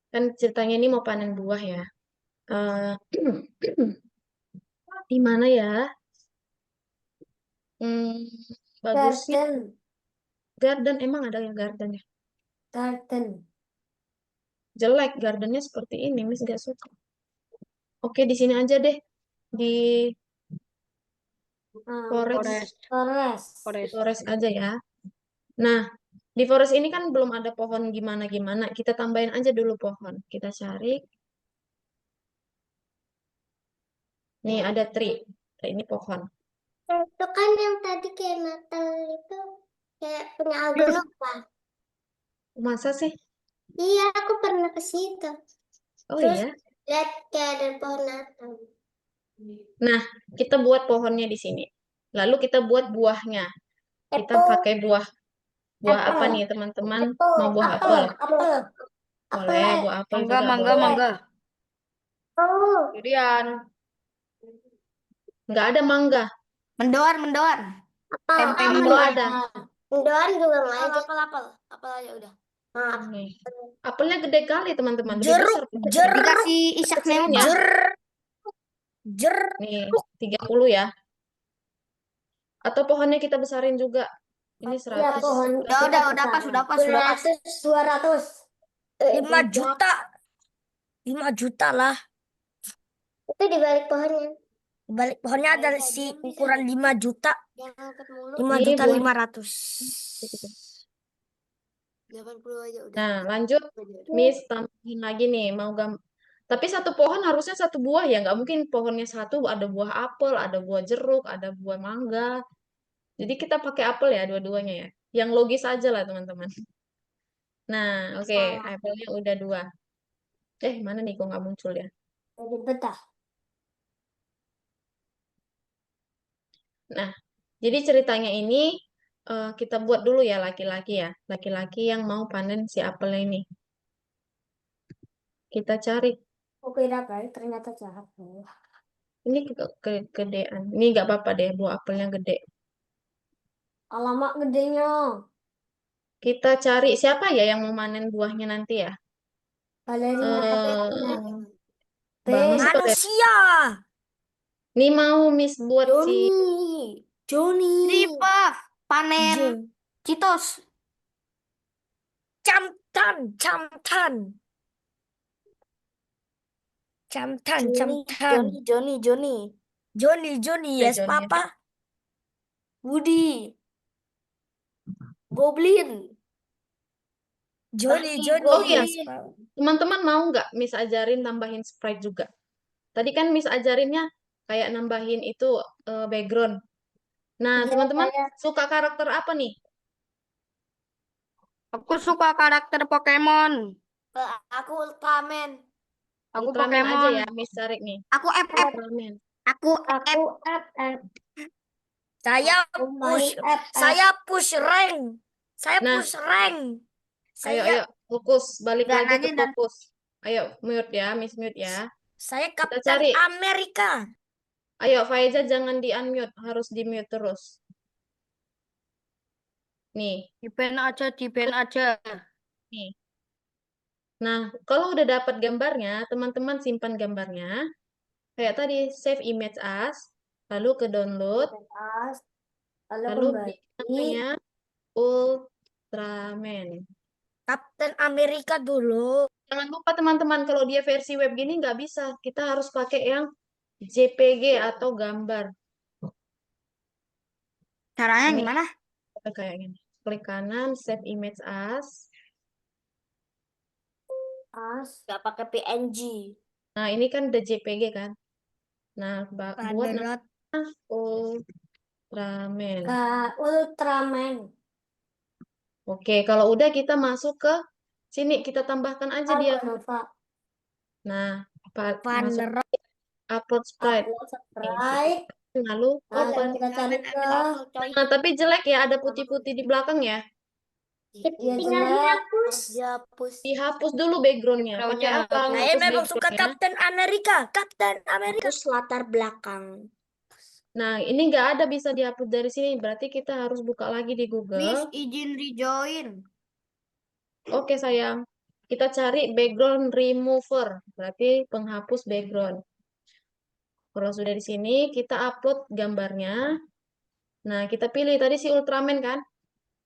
Kan ceritanya ini mau panen buah ya. Eh, di mana ya? Hmm, bagusnya Garden. garden. Emang ada ya garden ya? Garden. Jelek gardennya seperti ini, Miss gak suka. Oke, di sini aja deh. Di forest. Forest. Forest aja ya. Nah, di forest ini kan belum ada pohon gimana-gimana. Kita tambahin aja dulu pohon. Kita cari. Nih ada tree. Tree ini pohon. Itu kan yang tadi kayak metal itu kayak punya Algonova. Masa sih? Iya, aku pernah ke situ. Oh Terus iya. lihat kayak ada pohon Natal. Nah, kita buat pohonnya di sini. Lalu kita buat buahnya. Kita pakai buah apa nih teman-teman? Mau buah apel? Boleh, buah apel Mangga, juga mangga, boleh. mangga. Oh, Durian. Nggak ada mangga. Mendoan, mendoan. Tempe Apel mendoan. ada. mendoan juga nggak ada. Apel aja udah. Maaf. Nih. Apelnya gede kali teman-teman. Lebih Jeruk, besar. jeruk, Dikasih Ishak Kecilin nembak. ya. jeruk. Nih, 30 ya. Atau pohonnya kita besarin juga. Ini 100. Iya, pohon. Udah pas, sudah pas. 200. 5 juta. 5 juta lah. Itu di balik pohonnya. Di balik pohonnya ada si ukuran 5 juta. Jangan angkat mulu. 5 Ini juta buah. 500. 80 aja udah. Nah, lanjut. Miss tambahin lagi nih. Tapi satu pohon harusnya satu buah ya. Nggak mungkin pohonnya satu ada buah apel, ada buah jeruk, ada buah mangga. Jadi kita pakai apel ya dua-duanya ya. Yang logis aja lah teman-teman. Nah, oke. Apelnya udah 2. Mana nih kok nggak muncul ya? Jadi betah. Nah, jadi ceritanya ini kita buat dulu ya laki-laki ya. Laki-laki yang mau panen si apelnya ini. Kita cari. Aku kira baik, ternyata jahat. Ini kegedean. Ini nggak apa-apa deh, buah apelnya gede. Alamak gedenya. Kita cari siapa ya yang mau manen buahnya nanti ya? Balerina. Bang Miss boleh. Manusia. Ini mau Miss buat si Joni. Ripa. Panen. Je. Citos. Camtan. Joni. Joni, yes, Joni. papa. Woody. Goblin. Joni, Oh iya. yes, papa. Teman-teman mau nggak Miss ajarin tambahin sprite juga? Tadi kan Miss ajarinnya kayak nambahin itu background. Nah, Iya, teman-teman saya- suka karakter apa nih? Aku suka karakter Pokemon. Aku Ultraman. Aku Ultraman aja Pokemon. ya, Miss cari nih. Aku FF. Ultraman. Aku Aku FF. Saya Aku main push, FF. saya push rank. Saya Nah. push rank. Ayo, Saya fokus. Balik Dan lagi ke lagi dan- fokus. Ayo, mute ya, Miss mute ya. saya Kita Kapten cari. Amerika. Ayo, Faiza jangan di-unmute. Harus di-mute terus. Nih, Di ban aja. nih. Nah, kalau udah dapat gambarnya, teman-teman simpan gambarnya. Kayak tadi, save image as. Lalu ke download. Lalu kembali. namanya Ultraman. Kapten Amerika dulu. Jangan lupa teman-teman, kalau dia versi web gini nggak bisa. Kita harus pakai yang JPG atau gambar. Caranya Nih. gimana? Kayak gini. Klik kanan, save image as. Gak pakai PNG. Nah, ini kan udah JPG kan. Nah, buat Panderat. Ultraman. Ultraman. Oke, kalau udah kita masuk ke sini. Kita tambahkan aja dia. Nah, masuk Panderat. upload sprite. Sprite. Lalu open. Kita cari ke Nah, tapi jelek ya, ada putih-putih di belakang ya. tinggal dihapus. Dihapus dulu backgroundnya. Pakai Backgroundnya apa? Saya Hapus memang suka backgroundnya? Kapten Amerika. Kapten Amerika. Hapus latar belakang. Nah, ini nggak ada bisa dihapus dari sini. Berarti kita harus buka lagi di Miss, Google. izin rejoin. Oke, sayang. Kita cari background remover. Berarti penghapus background. Kalau sudah di sini, kita upload gambarnya. Nah, kita pilih tadi si Ultraman kan?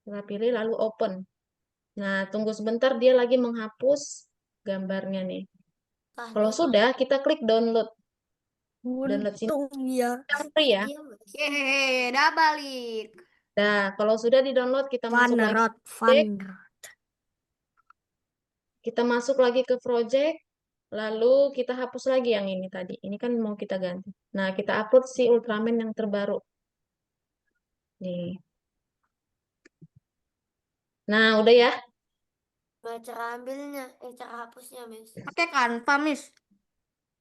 Kita pilih lalu open. Nah, tunggu sebentar dia lagi menghapus gambarnya nih. Kalau sudah, kita klik download. Download sini. Untung ya. Yang free ya. Hehehe, udah balik. Nah, kalau sudah di-download, kita masuk lagi. Panderat. Kita masuk lagi ke project. Lalu kita hapus lagi yang ini tadi. Ini kan mau kita ganti. Nah, kita upload si Ultraman yang terbaru. Nih. Nah, udah ya. Cara ambilnya, cara hapusnya, Miss. Pakai Canva, Miss.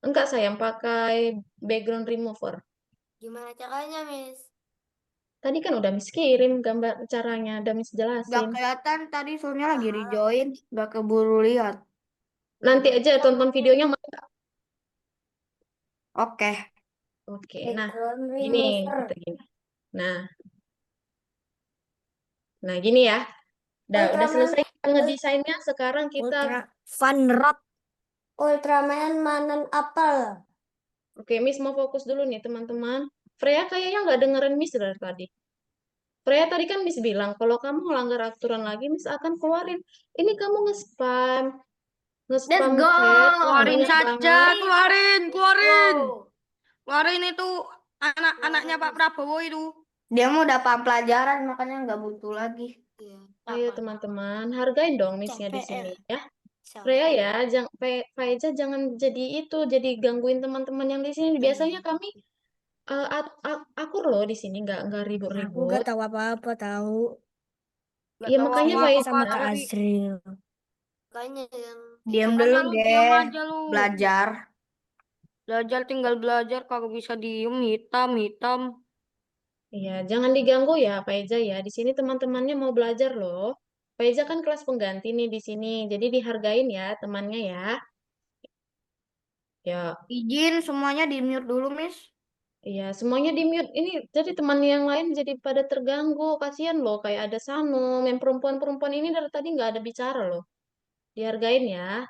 Enggak, sayang. Pakai background remover. Gimana caranya, Miss? Tadi kan udah Miss kirim gambar caranya. Udah Miss Gak jelasin. kelihatan tadi soalnya lagi rejoin. Gak keburu lihat. Nanti aja tonton videonya. Oke. Oke, nah. Background Gini. remover. Kita gini. Nah, gini ya. Udah Ultraman. selesai kita ngedesainnya. Sekarang kita Panderat. Ultraman manen apel. Oke, Miss mau fokus dulu nih, teman-teman. Freya kayaknya nggak dengerin Miss dari tadi. Freya tadi kan Miss bilang, kalau kamu melanggar aturan lagi, Miss akan keluarin. Ini kamu nge-spam. Nge-spam Let's go. chat. Keluarin Banyak saja, banget. keluarin. Wow. Keluarin itu anak-anaknya Pak Prabowo itu. Dia mau udah paham pelajaran, makanya nggak butuh lagi. Ayo, teman-teman. Hargain dong Miss-nya di CPR. sini ya. Freya ya, Faiza jangan jadi itu, jadi gangguin teman-teman yang di sini. Biasanya kami akur loh di sini, nggak Aku ribut-ribut. gak tahu apa-apa tahu. Nggak Iya, tahu makanya apa-apa, Faiza. Sama Kak tapi Azril. Kayaknya yang Diam makanya dulu, lu Ge. diam aja lu. Belajar. Belajar tinggal belajar, kagak bisa diem, hitam. Iya, jangan diganggu ya, Faiza ya. Di sini teman-temannya mau belajar loh. Faiza kan kelas pengganti nih di sini, jadi dihargain ya temannya ya. Ya, Izin semuanya di mute dulu, Miss. iya semuanya di mute. Ini jadi teman yang lain jadi pada terganggu. Kasihan loh, kayak ada Sanum, yang perempuan-perempuan ini dari tadi nggak ada bicara loh. Dihargain ya.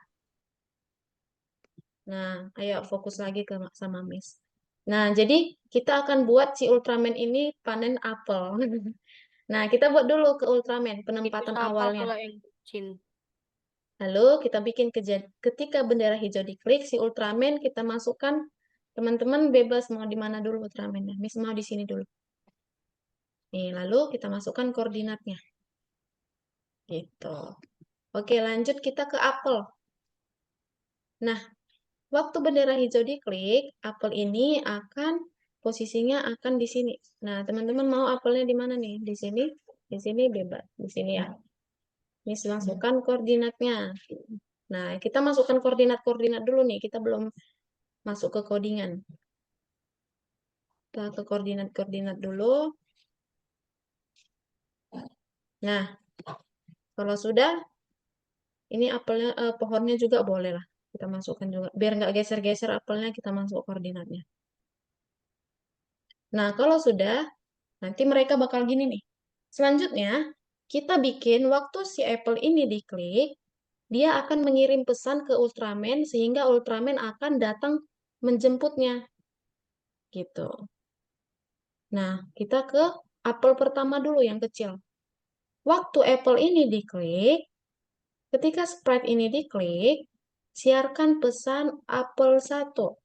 Nah, ayo fokus lagi sama Miss. Nah, jadi kita akan buat si Ultraman ini panen apel. Nah, kita buat dulu ke Ultraman, Itu penempatan siapa awalnya. pula yang bucin? Lalu kita bikin ketika bendera hijau diklik, si Ultraman kita masukkan, teman-teman bebas mau di mana dulu Ultramannya. Miss mau di sini dulu. Nih, lalu kita masukkan koordinatnya. Gitu. Oke, lanjut kita ke apel. Nah, waktu bendera hijau diklik, apel ini posisinya akan di sini. Nah, teman-teman mau apelnya di mana nih? Di sini bebas. Di sini ya. Miss masukkan koordinatnya. Nah, kita masukkan koordinat-koordinat dulu nih. Kita belum masuk ke codingan. Kita ke koordinat-koordinat dulu. Nah, kalau sudah, ini apelnya, pohonnya juga boleh lah. Kita masukkan juga. Biar nggak geser-geser apelnya, kita masuk koordinatnya. Nah, kalau sudah, nanti mereka bakal gini nih. Selanjutnya, kita bikin waktu si apple ini diklik, dia akan mengirim pesan ke Ultraman sehingga Ultraman akan datang menjemputnya. Gitu. Nah, kita ke apel pertama dulu yang kecil. Waktu apple ini diklik, ketika sprite ini diklik, siarkan pesan apel 1.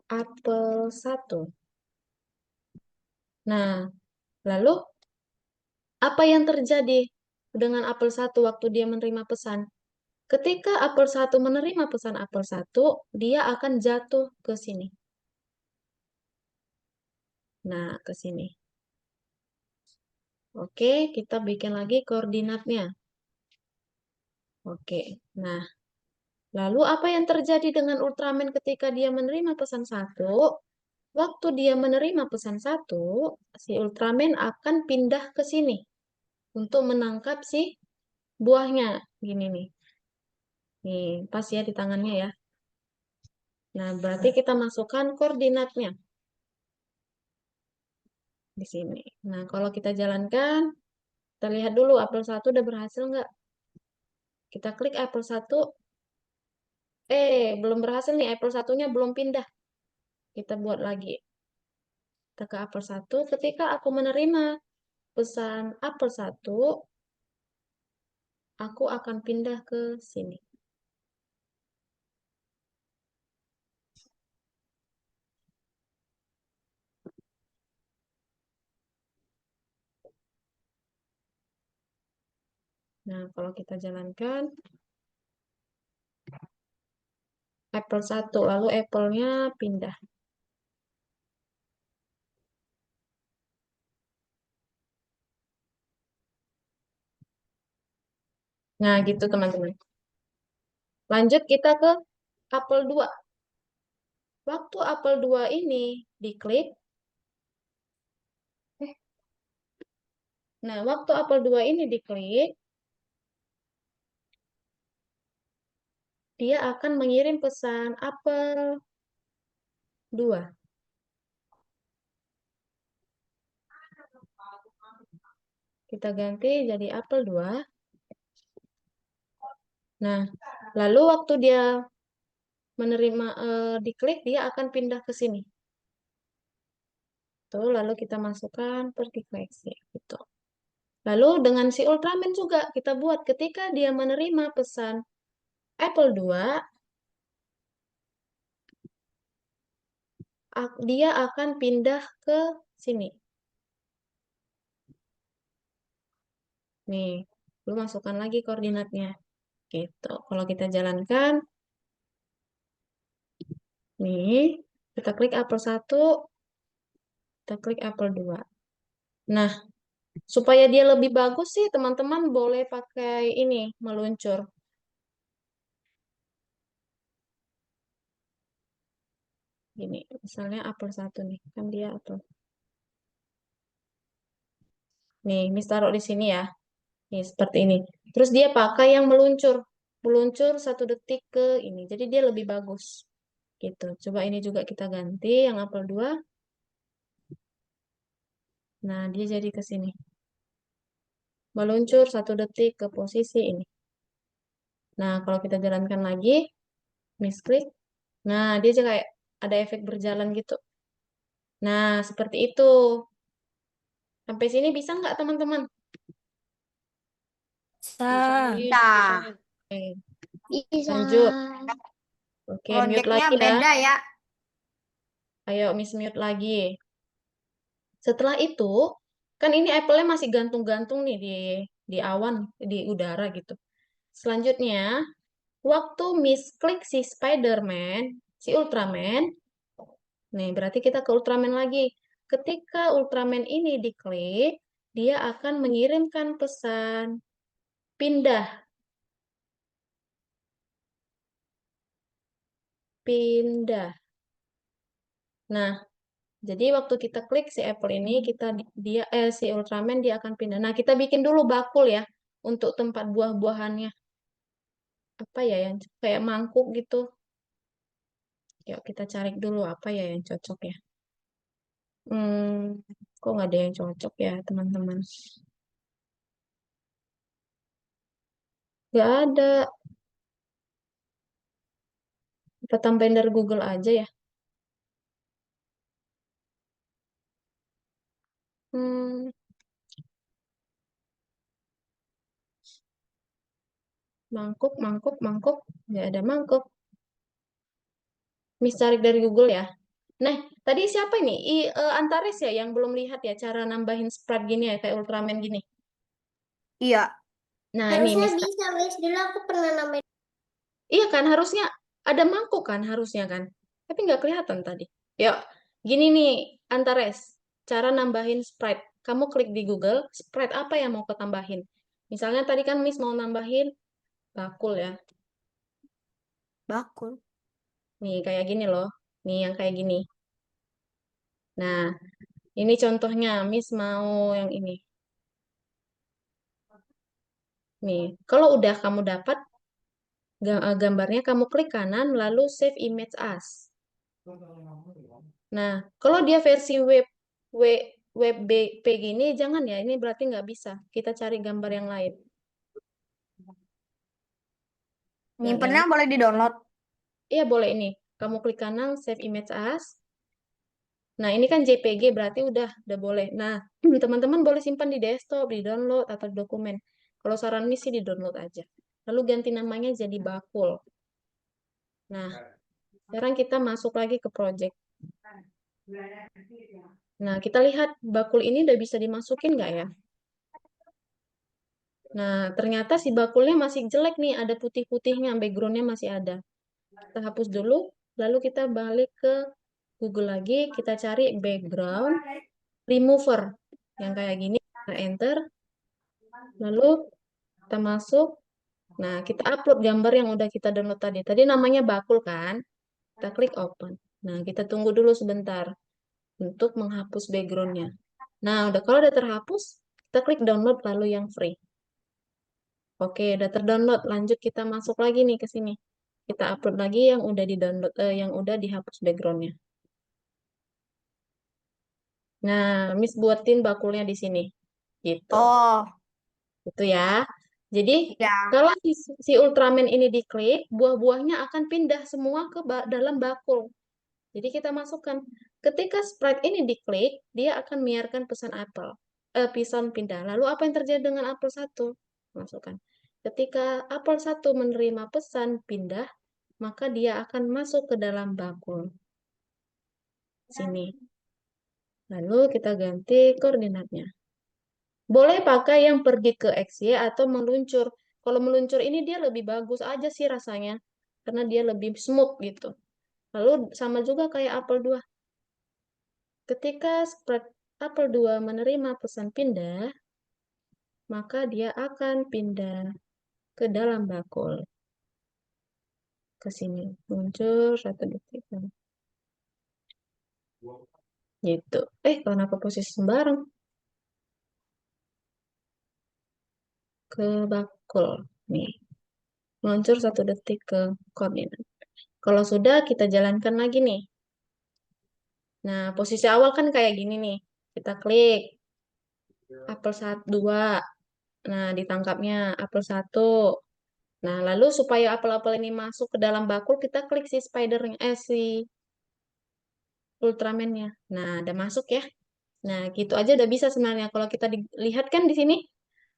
Apel 1. Nah, lalu apa yang terjadi dengan apel 1 waktu dia menerima pesan? Ketika apel 1 menerima pesan apel 1, dia akan jatuh ke sini. Nah, ke sini. Oke, kita bikin lagi koordinatnya. Oke, nah, lalu apa yang terjadi dengan Ultraman ketika dia menerima pesan 1? Waktu dia menerima pesan 1, si Ultraman akan pindah ke sini untuk menangkap si buahnya. Gini nih. Nih, pas ya di tangannya ya. Nah, berarti kita masukkan koordinatnya di sini. Nah, kalau kita jalankan, kita lihat dulu apel 1 udah berhasil nggak? Kita klik apel 1. Belum berhasil nih, apel 1-nya belum pindah. Kita buat lagi. Kita ke apel 1. Ketika aku menerima pesan apel 1, aku akan pindah ke sini. Nah, kalau kita jalankan, apel 1, lalu apelnya pindah. Nah, gitu teman-teman. Lanjut kita ke apel 2. Waktu apel 2 ini diklik, nah, waktu apel 2 ini diklik, dia akan mengirim pesan apel 2. Kita ganti jadi apel 2. Nah, lalu waktu dia menerima diklik, dia akan pindah ke sini. Tuh, lalu kita masukkan vertifleksi gitu. Lalu dengan si Ultraman juga kita buat ketika dia menerima pesan apel 2, dia akan pindah ke sini. Nih, lu masukkan lagi koordinatnya. Gitu. Kalau kita jalankan, nih, kita klik apel 1, kita klik apel 2. Nah, supaya dia lebih bagus sih, teman-teman boleh pakai ini, meluncur. Gini, misalnya apel 1 nih, kan dia apel. Nih, mis taruh di sini ya. Nih, seperti ini. Terus dia pakai yang meluncur. Meluncur 1 detik ke ini. Jadi dia lebih bagus. Gitu. Coba ini juga kita ganti, yang apel 2. Nah, dia jadi ke sini. Meluncur 1 detik ke posisi ini. Nah, kalau kita jalankan lagi, misklik. Nah, dia juga kayak ada efek berjalan gitu. Nah, seperti itu. Sampai sini bisa nggak, teman-teman? Bisa. Oke, Bisa. lanjut. Oke, mute Projectnya lagi ya. beda ya. Ayo, Miss mute lagi. Setelah itu, kan ini apple-nya masih gantung-gantung nih di awan, di udara gitu. Selanjutnya, waktu Miss klik si Spider-Man, si Ultraman, nih berarti kita ke Ultraman lagi. Ketika Ultraman ini diklik, dia akan mengirimkan pesan pindah. Pindah. Nah, jadi waktu kita klik si Apple ini, si Ultraman dia akan pindah. Nah, kita bikin dulu bakul ya untuk tempat buah-buahannya. Apa ya yang kayak mangkuk gitu. Yuk kita cari dulu apa ya yang cocok ya. Kok nggak ada yang cocok ya teman-teman? Nggak ada. Kita tambahin dari Google aja ya. Hmm, mangkuk, mangkuk, mangkuk. Nggak ada mangkuk. Miss cari dari Google ya. Nah, tadi siapa ini? Antares ya yang belum lihat ya cara nambahin Sprite gini ya kayak Ultraman gini. Iya. Nah, ini Harusnya Miss. bisa, Miss. Dulu aku pernah nambahin. Iya kan harusnya ada mangkuk kan harusnya kan. Tapi nggak kelihatan tadi. Yuk, gini nih Antares. Cara nambahin Sprite. Kamu klik di Google, Sprite apa yang mau ketambahin? Misalnya tadi kan Miss mau nambahin bakul ya. Bakul. Nih kayak gini loh. Nih yang kayak gini. Nah, ini contohnya Miss mau yang ini. Nih, kalau udah kamu dapat gambarnya, kamu klik kanan, lalu save image as. Nah, kalau dia versi web web gini, jangan ya. Ini berarti nggak bisa. Kita cari gambar yang lain. Nyimpennya boleh di-download. Iya, boleh ini. Kamu klik kanan, save image as. Nah, ini kan JPG, berarti udah boleh. Nah, teman-teman boleh simpan di desktop, di download, atau di dokumen. Kalau saran ini sih di download aja. Lalu ganti namanya jadi bakul. Nah, sekarang kita masuk lagi ke project. Nah, kita lihat bakul ini udah bisa dimasukin nggak ya? Nah, ternyata si bakulnya masih jelek nih, ada putih-putihnya, backgroundnya masih ada. Kita hapus dulu, lalu kita balik ke Google lagi, kita cari background remover. Yang kayak gini, kita enter, lalu kita masuk. Nah, kita upload gambar yang udah kita download tadi. Tadi namanya bakul kan? Kita klik open. Nah, kita tunggu dulu sebentar untuk menghapus backgroundnya. Nah, kalau udah terhapus, kita klik download lalu yang free. Oke, udah terdownload. Lanjut kita masuk lagi nih ke sini. Kita upload lagi yang udah di-download, yang udah dihapus backgroundnya. Nah, Miss buatin bakulnya di sini. Gitu. Oh, Itu ya. Jadi, ya. kalau si Ultraman ini diklik, buah-buahnya akan pindah semua ke dalam bakul. Jadi kita masukkan. Ketika Sprite ini diklik, dia akan menyiarkan pesan Apple. Pesan pindah. Lalu apa yang terjadi dengan Apple 1? Masukkan. Ketika Apple 1 menerima pesan pindah, maka dia akan masuk ke dalam bakul. Sini. Lalu kita ganti koordinatnya. Boleh pakai yang pergi ke XY atau meluncur. Kalau meluncur ini dia lebih bagus aja sih rasanya. Karena dia lebih smooth gitu. Lalu sama juga kayak Apple 2. Ketika Sprite Apple 2 menerima pesan pindah, maka dia akan pindah ke dalam bakul. Ke sini. Muncul 1 detik. Gitu. Kenapa posisi sembarang? Ke bakul. Nih. Meluncur 1 detik ke koordinat. Kalau sudah, kita jalankan lagi nih. Nah, posisi awal kan kayak gini nih. Kita klik. Apple 2. Nah, ditangkapnya Apple 1. Nah, lalu supaya apel-apel ini masuk ke dalam bakul, kita klik si spidernya, si Ultraman-nya. Nah, udah masuk ya. Nah, gitu aja udah bisa sebenarnya. Kalau kita lihat kan di sini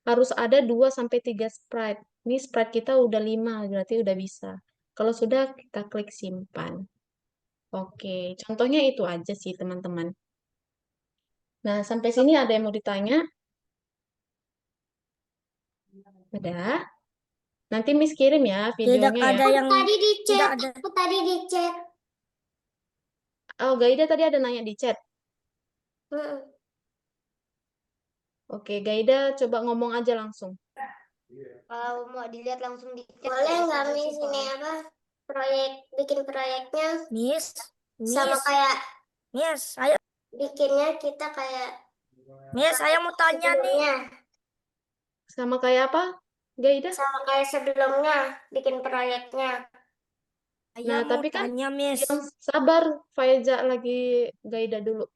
harus ada 2 sampai 3 sprite. Ini sprite kita udah 5, berarti udah bisa. Kalau sudah, kita klik simpan. Oke, contohnya itu aja sih teman-teman. Nah, sampai sini ada yang mau ditanya? Udah. Nanti Miss kirim ya Tidak videonya ya. ada yang Tadi di tidak chat. ada. Aku tadi di chat. Oh, Gaida tadi ada nanya di chat. Mm-mm. Oke, Gaida coba ngomong aja langsung. Kalau mau dilihat langsung di chat Boleh ya, nggak bisa Miss sih, ini apa bikin proyeknya Miss, sama Miss, kayak Miss, ayo, bikinnya kita kayak Miss, saya mau tanya nih. sebelumnya, Sama kayak apa, Gaida? sama kayak sebelumnya bikin proyeknya. Saya Nah, mau tapi kan tanya, Miss. yang sabar, Faiza lagi Gaida dulu.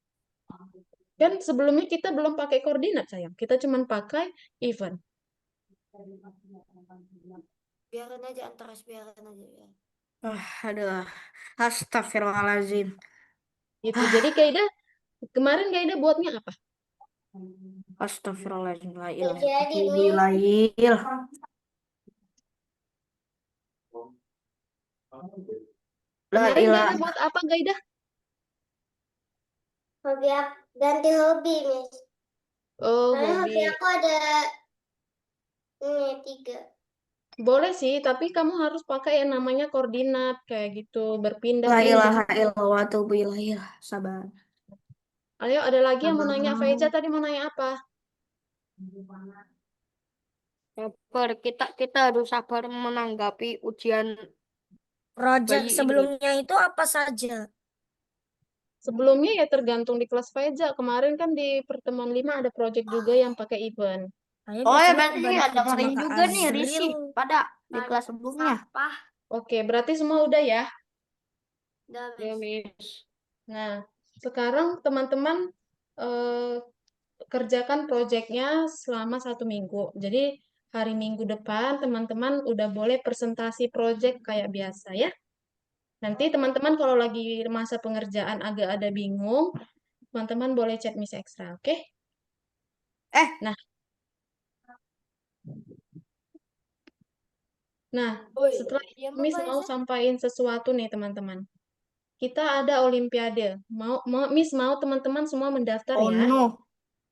Kan sebelumnya kita belum pakai koordinat, sayang. Kita cuma pakai event. biarin aja biarin aja ya. Aduh. Astagfirullahaladzim. Gitu. Jadi Gaida, kemarin Gaida buatnya apa? Astagfirullahaladzim. La Nggak ilaha jadi Miss. illallah. La Kemarin Gaida ilaha. buat apa, Gaida? Ganti hobi Miss. Oh, Karena hobi. hobi aku ada ini 3. Boleh sih, tapi kamu harus pakai yang namanya koordinat, kayak gitu, La berpindah-pindah. ilaha illallah wa atubu ilaih. Sabar. Ayo, ada lagi yang mau nanya. Sabar. Faiza tadi mau nanya apa? Sabar. Kita harus sabar menanggapi ujian Project bayi ini. sebelumnya itu apa saja? Sebelumnya ya tergantung di kelas Faiza. Kemarin kan di pertemuan 5 ada project juga yang pakai event. Saya Oh ya, biasanya berarti kebantu ada sama kemarin Kak juga nih Azril. Risi pada di kelas sebelumnya. Sampah. Oke, berarti semua udah ya? Udah, Ya, Miss. Miss. Nah, sekarang teman-teman kerjakan proyeknya selama 1 minggu. Jadi hari Minggu depan teman-teman udah boleh presentasi proyek kayak biasa ya. Nanti teman-teman kalau lagi masa pengerjaan agak ada bingung, teman-teman boleh chat Miss Extra, oke? Nah, setelah Iya, Miss Mbak mau Faiza. sampaikan sesuatu nih teman-teman. Kita ada olimpiade. Miss mau teman-teman semua mendaftar Oh ya. no.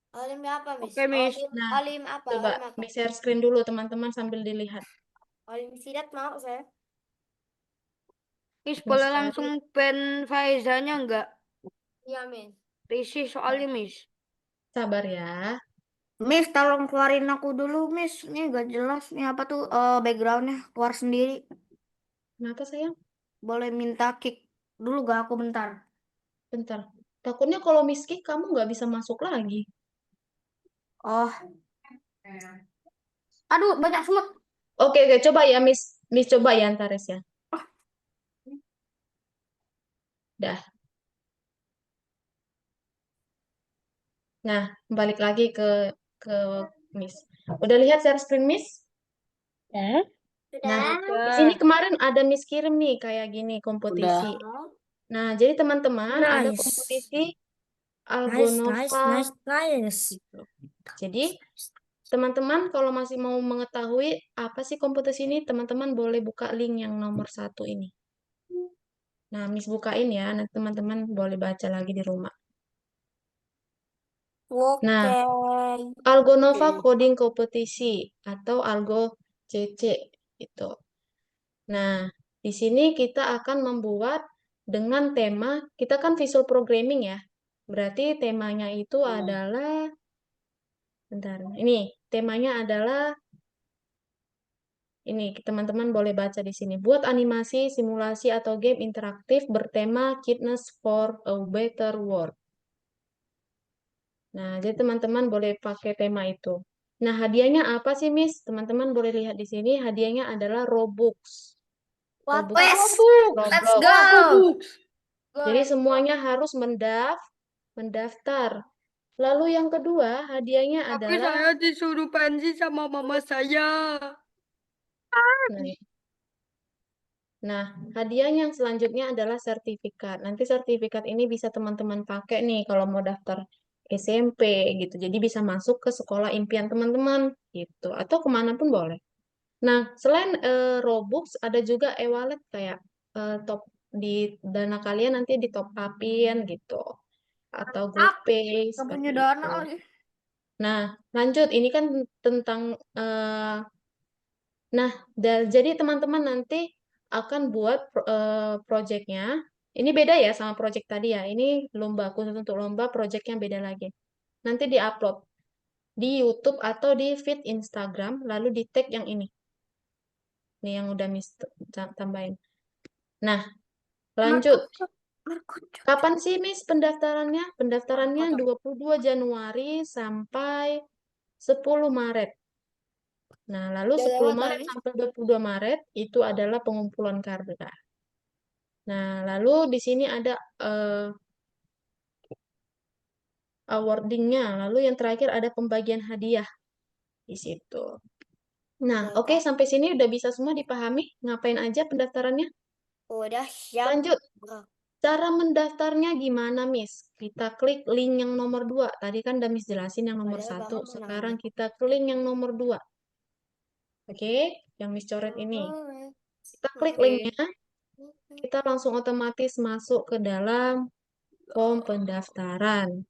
Olim apa, Miss? Oke, Miss. Nah, Olim apa? coba Olim apa? Miss share screen dulu teman-teman sambil dilihat. Olim silat mau saya. Miss Miss boleh cari. langsung pen Faizanya enggak? Iya, Miss. Risi soalnya, Miss. Sabar ya. Miss, tolong keluarin aku dulu, Miss. Ini gak jelas nih apa tuh backgroundnya keluar sendiri. Kenapa sayang? Boleh minta kick dulu gak aku bentar? Bentar. Takutnya kalau Miss Ki kamu nggak bisa masuk lagi. Oh, aduh banyak semut. Oke, coba ya Miss. Miss coba ya Antares ya. Dah. Nah, balik lagi ke Miss. Udah lihat share screen Miss? Nah, Sudah. di sini kemarin ada Miss kirim nih kayak gini kompetisi. Nah, jadi teman-teman ada Nice. kompetisi Nice, Algonova. nice, nice. Gitu. Jadi, teman-teman kalau masih mau mengetahui apa sih kompetisi ini, teman-teman boleh buka link yang nomor 1 ini. Nah, Miss bukain ya, nanti teman-teman boleh baca lagi di rumah. Nah, Oke. Algonova Coding Kompetisi atau Algo CC itu. Nah, di sini kita akan membuat dengan tema, kita kan visual programming ya. Berarti temanya itu adalah, bentar, ini temanya adalah, ini teman-teman boleh baca di sini. Buat animasi, simulasi, atau game interaktif bertema Kindness for a Better World. Nah, jadi teman-teman boleh pakai tema itu. Nah, hadiahnya apa sih, Miss? Teman-teman boleh lihat di sini. Hadiahnya adalah Robux. Robux Let's Roblox. go. Jadi semuanya harus mendaftar. Lalu yang kedua, hadiahnya Tapi adalah, saya disuruh pensi sama mama saya. nah, hadiahnya yang selanjutnya adalah sertifikat. Nanti sertifikat ini bisa teman-teman pakai nih kalau mau daftar SMP gitu. Jadi bisa masuk ke sekolah impian teman-teman gitu. Atau kemanapun boleh. Nah, selain Robux, ada juga e-wallet kayak top di dana kalian nanti di top upin gitu. Atau GoPay, Gak seperti punya dana itu. lagi. Nah, lanjut. Ini kan tentang, nah, jadi teman-teman nanti akan buat projectnya. Ini beda ya sama project tadi ya. Ini lomba, khusus untuk lomba, projectnya beda lagi. Nanti diupload. di YouTube atau di feed Instagram, lalu di tag yang ini. Nih yang udah Miss tambahin. Nah, lanjut. Kapan sih Miss pendaftarannya? Pendaftarannya 22 Januari sampai 10 Maret. Nah, lalu 10 Maret sampai 22 Maret itu adalah pengumpulan karya. Nah, lalu di sini ada awardingnya. Lalu yang terakhir ada pembagian hadiah di situ. Nah, oke, sampai sini udah bisa semua dipahami ngapain aja pendaftarannya. Udah siap. Lanjut. Bro. Cara mendaftarnya gimana, Miss? Kita klik link yang nomor 2. Tadi kan udah Miss jelasin yang nomor Padahal 1. Bapak Sekarang menang. kita klik yang nomor 2. Oke, yang Miss coret ini. Kita klik linknya, kita langsung otomatis masuk ke dalam form pendaftaran.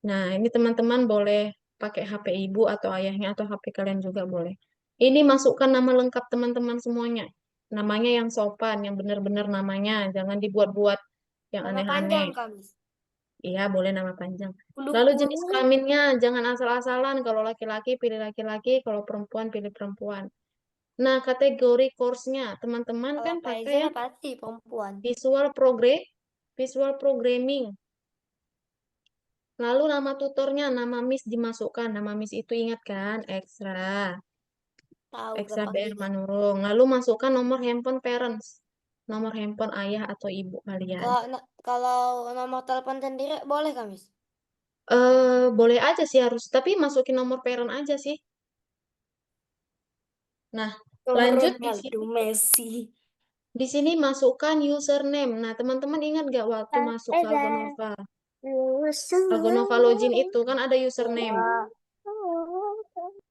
Nah, ini teman-teman boleh pakai HP ibu atau ayahnya atau HP kalian juga boleh. Ini masukkan nama lengkap teman-teman semuanya. Namanya yang sopan, yang benar-benar namanya. Jangan dibuat-buat yang Nama aneh-aneh. panjang kami. Iya, boleh nama panjang. Lalu jenis kelaminnya, jangan asal-asalan. Kalau laki-laki, pilih laki-laki. Kalau perempuan, pilih perempuan. Nah, kategori course-nya, teman-teman Kalau kan pakai Faizal yang pasti perempuan. visual programming. Lalu nama tutornya, nama Miss dimasukkan. Nama Miss itu ingat kan? Ekstra. Tahu Ekstra gampang BR ingat. Manurung. Lalu masukkan nomor handphone parents. Nomor handphone ayah atau ibu kalian. Kalau nomor telepon sendiri boleh kami. Boleh aja sih harus. Tapi masukin nomor parent aja sih. Nah, lanjut di sini. Messi. Di sini masukkan username. Nah, teman-teman ingat gak waktu masuk ke Algonova? Algonova login itu kan ada username.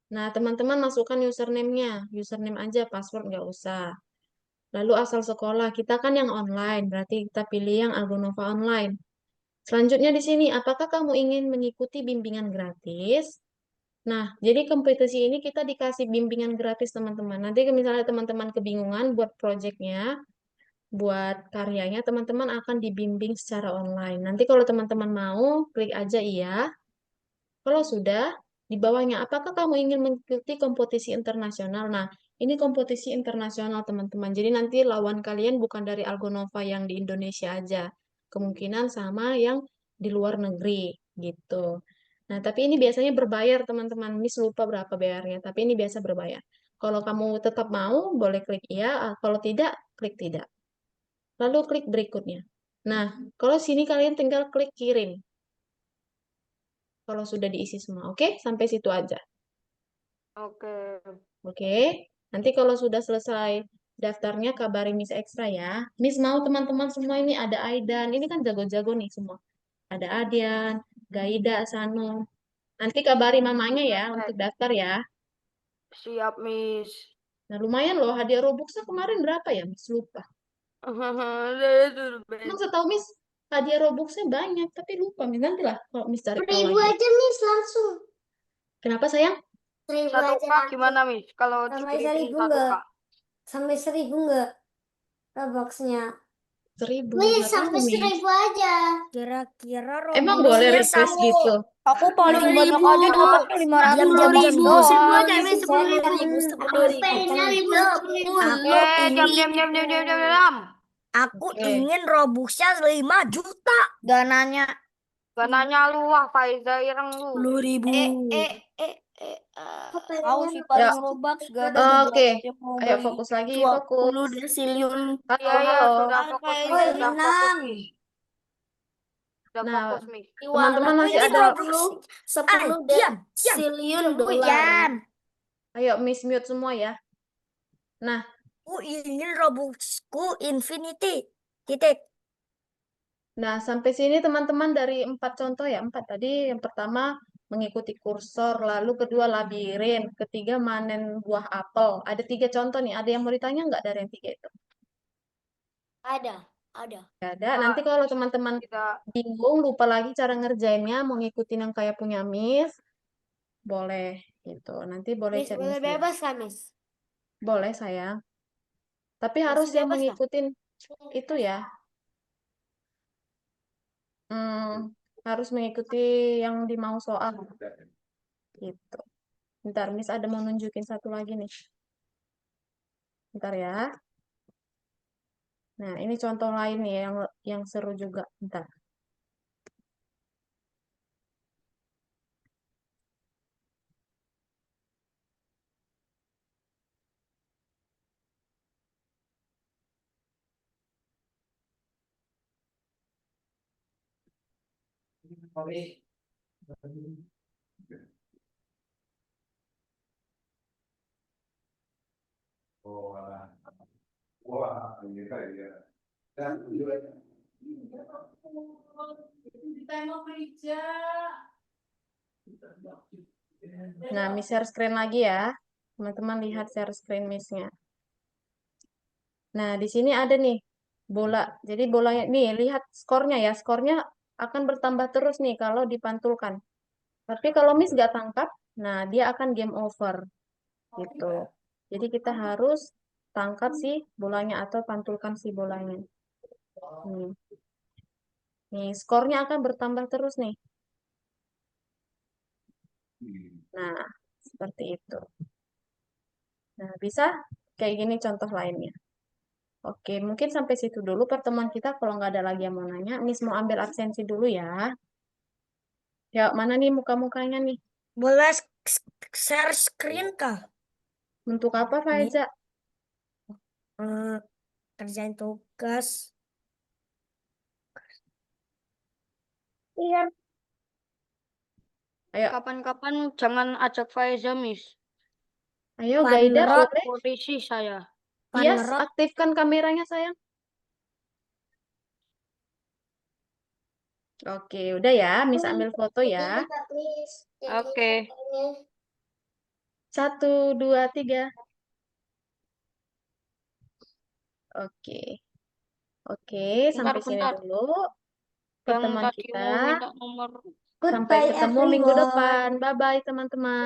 Nah, teman-teman masukkan username-nya. Username aja, password nggak usah. Lalu asal sekolah. Kita kan yang online, berarti kita pilih yang Algonova online. Selanjutnya di sini, apakah kamu ingin mengikuti bimbingan gratis? Nah, jadi kompetisi ini kita dikasih bimbingan gratis, teman-teman. Nanti misalnya teman-teman kebingungan buat projectnya, buat karyanya, teman-teman akan dibimbing secara online. Nanti kalau teman-teman mau, klik aja iya. Kalau sudah, di bawahnya, apakah kamu ingin mengikuti kompetisi internasional? Nah, ini kompetisi internasional, teman-teman. Jadi nanti lawan kalian bukan dari Algonova yang di Indonesia aja. Kemungkinan sama yang di luar negeri, gitu. Nah, tapi ini biasanya berbayar, teman-teman. Miss lupa berapa bayarnya, tapi ini biasa berbayar. Kalau kamu tetap mau, boleh klik iya. Kalau tidak, klik tidak. Lalu klik berikutnya. Nah, kalau sini kalian tinggal klik kirim. Kalau sudah diisi semua. Oke, sampai situ aja. Oke. Oke, nanti kalau sudah selesai daftarnya kabarin Miss Ekstra ya. Miss mau teman-teman semua ini ada Aidan. Ini kan jago-jago nih semua. Ada Adian, Gaida, Sano. Nanti kabari mamanya ya untuk daftar ya. Siap, Miss. Nah, lumayan loh hadiah Robuxnya kemarin berapa ya, Miss? Lupa. Emang setahu Miss hadiah Robuxnya banyak, tapi lupa. Miss nantilah kalau Miss cari tahu 1000 lagi. aja Miss langsung. Kenapa sayang? 1000 1K aja langsung. gimana, Miss? Kalau Sampai dibeli 1000 1K. enggak? Sampai 1000 enggak? Roboxnya. 1000. Miss, Nggak tahu, sampai Miss. 1000 aja. Kira-kira Emang Robuxnya boleh request sama. gitu? Aku paling banyak aja dapatnya 500 Diam-diam doang. aja Miss, 10.000. Aku pengennya 10.000. Diam. Aku Oke. ingin Robuxnya 5 juta. Gak nanya lu lah, Faiza ireng lu. 10.000. Tahu sih paling Ya. Robux gak ada juga Oke. yang mau Ayo beli fokus lagi, 20 fokus. desiliun. Halo, Iya, halo. sudah fokus, Miss. Oh, Sudah tenang. fokus, Miss. Sudah Nah, fokus, Miss. teman-teman Aku masih ingin ada. Robux 10 desiliun dolar. Ayo, Miss mute semua ya. Nah, Aku ingin Robuxku Infinity. Titik. nah sampai sini teman-teman dari 4 contoh ya. 4 tadi. Yang pertama mengikuti kursor, lalu kedua labirin, ketiga manen buah apel. Ada 3 contoh nih. Ada yang mau ditanya nggak dari yang 3 itu? Ada. Nggak ada. Nanti kalau teman-teman Kita bingung, lupa lagi cara ngerjainnya, mau ngikutin yang kayak punya Miss, boleh gitu. Nanti boleh Miss chat boleh Miss dia. bebas kan Miss? Boleh sayang. Tapi Masih harus yang bebas, kan? mengikutin itu ya. Harus mengikuti yang dimau soal. Gitu. Bentar, Miss ada mau nunjukin satu lagi nih. Bentar ya. Nah, ini contoh lain nih yang seru juga. Bentar. Nah, Miss share screen lagi ya. Teman-teman lihat share screen Miss-nya. Nah, di sini ada nih bola. Jadi bolanya nih, lihat skornya ya. Skornya akan bertambah terus nih kalau dipantulkan. Tapi kalau Miss nggak tangkap, nah dia akan game over. Gitu. Jadi kita harus tangkap si bolanya atau pantulkan si bolanya. Nih. Nih, skornya akan bertambah terus nih. Nah, seperti itu. Nah, bisa kayak gini contoh lainnya. Oke, mungkin sampai situ dulu pertemuan kita. Kalau nggak ada lagi yang mau nanya, Miss mau ambil absensi dulu ya. Ya, mana nih muka-mukanya nih? Boleh share screen kah? Bentuk apa, Nih. Faiza? Kerjain tugas. Iya. Ayo, Kapan-kapan jangan ajak Faiza, Miss. ayo Gaida, Panrot. boleh? Polisi saya. Yes, Panrot. aktifkan kameranya, sayang. Oke, udah ya, Miss ambil foto ya. Bentar, please. Jadi Oke. fotonya. 1, 2, 3. Oke. Oke, sampai sini Bentar. dulu Yang pertemuan tadi kita. mau minta nomor. Sampai Goodbye, ketemu minggu everyone. depan. Bye-bye, teman-teman.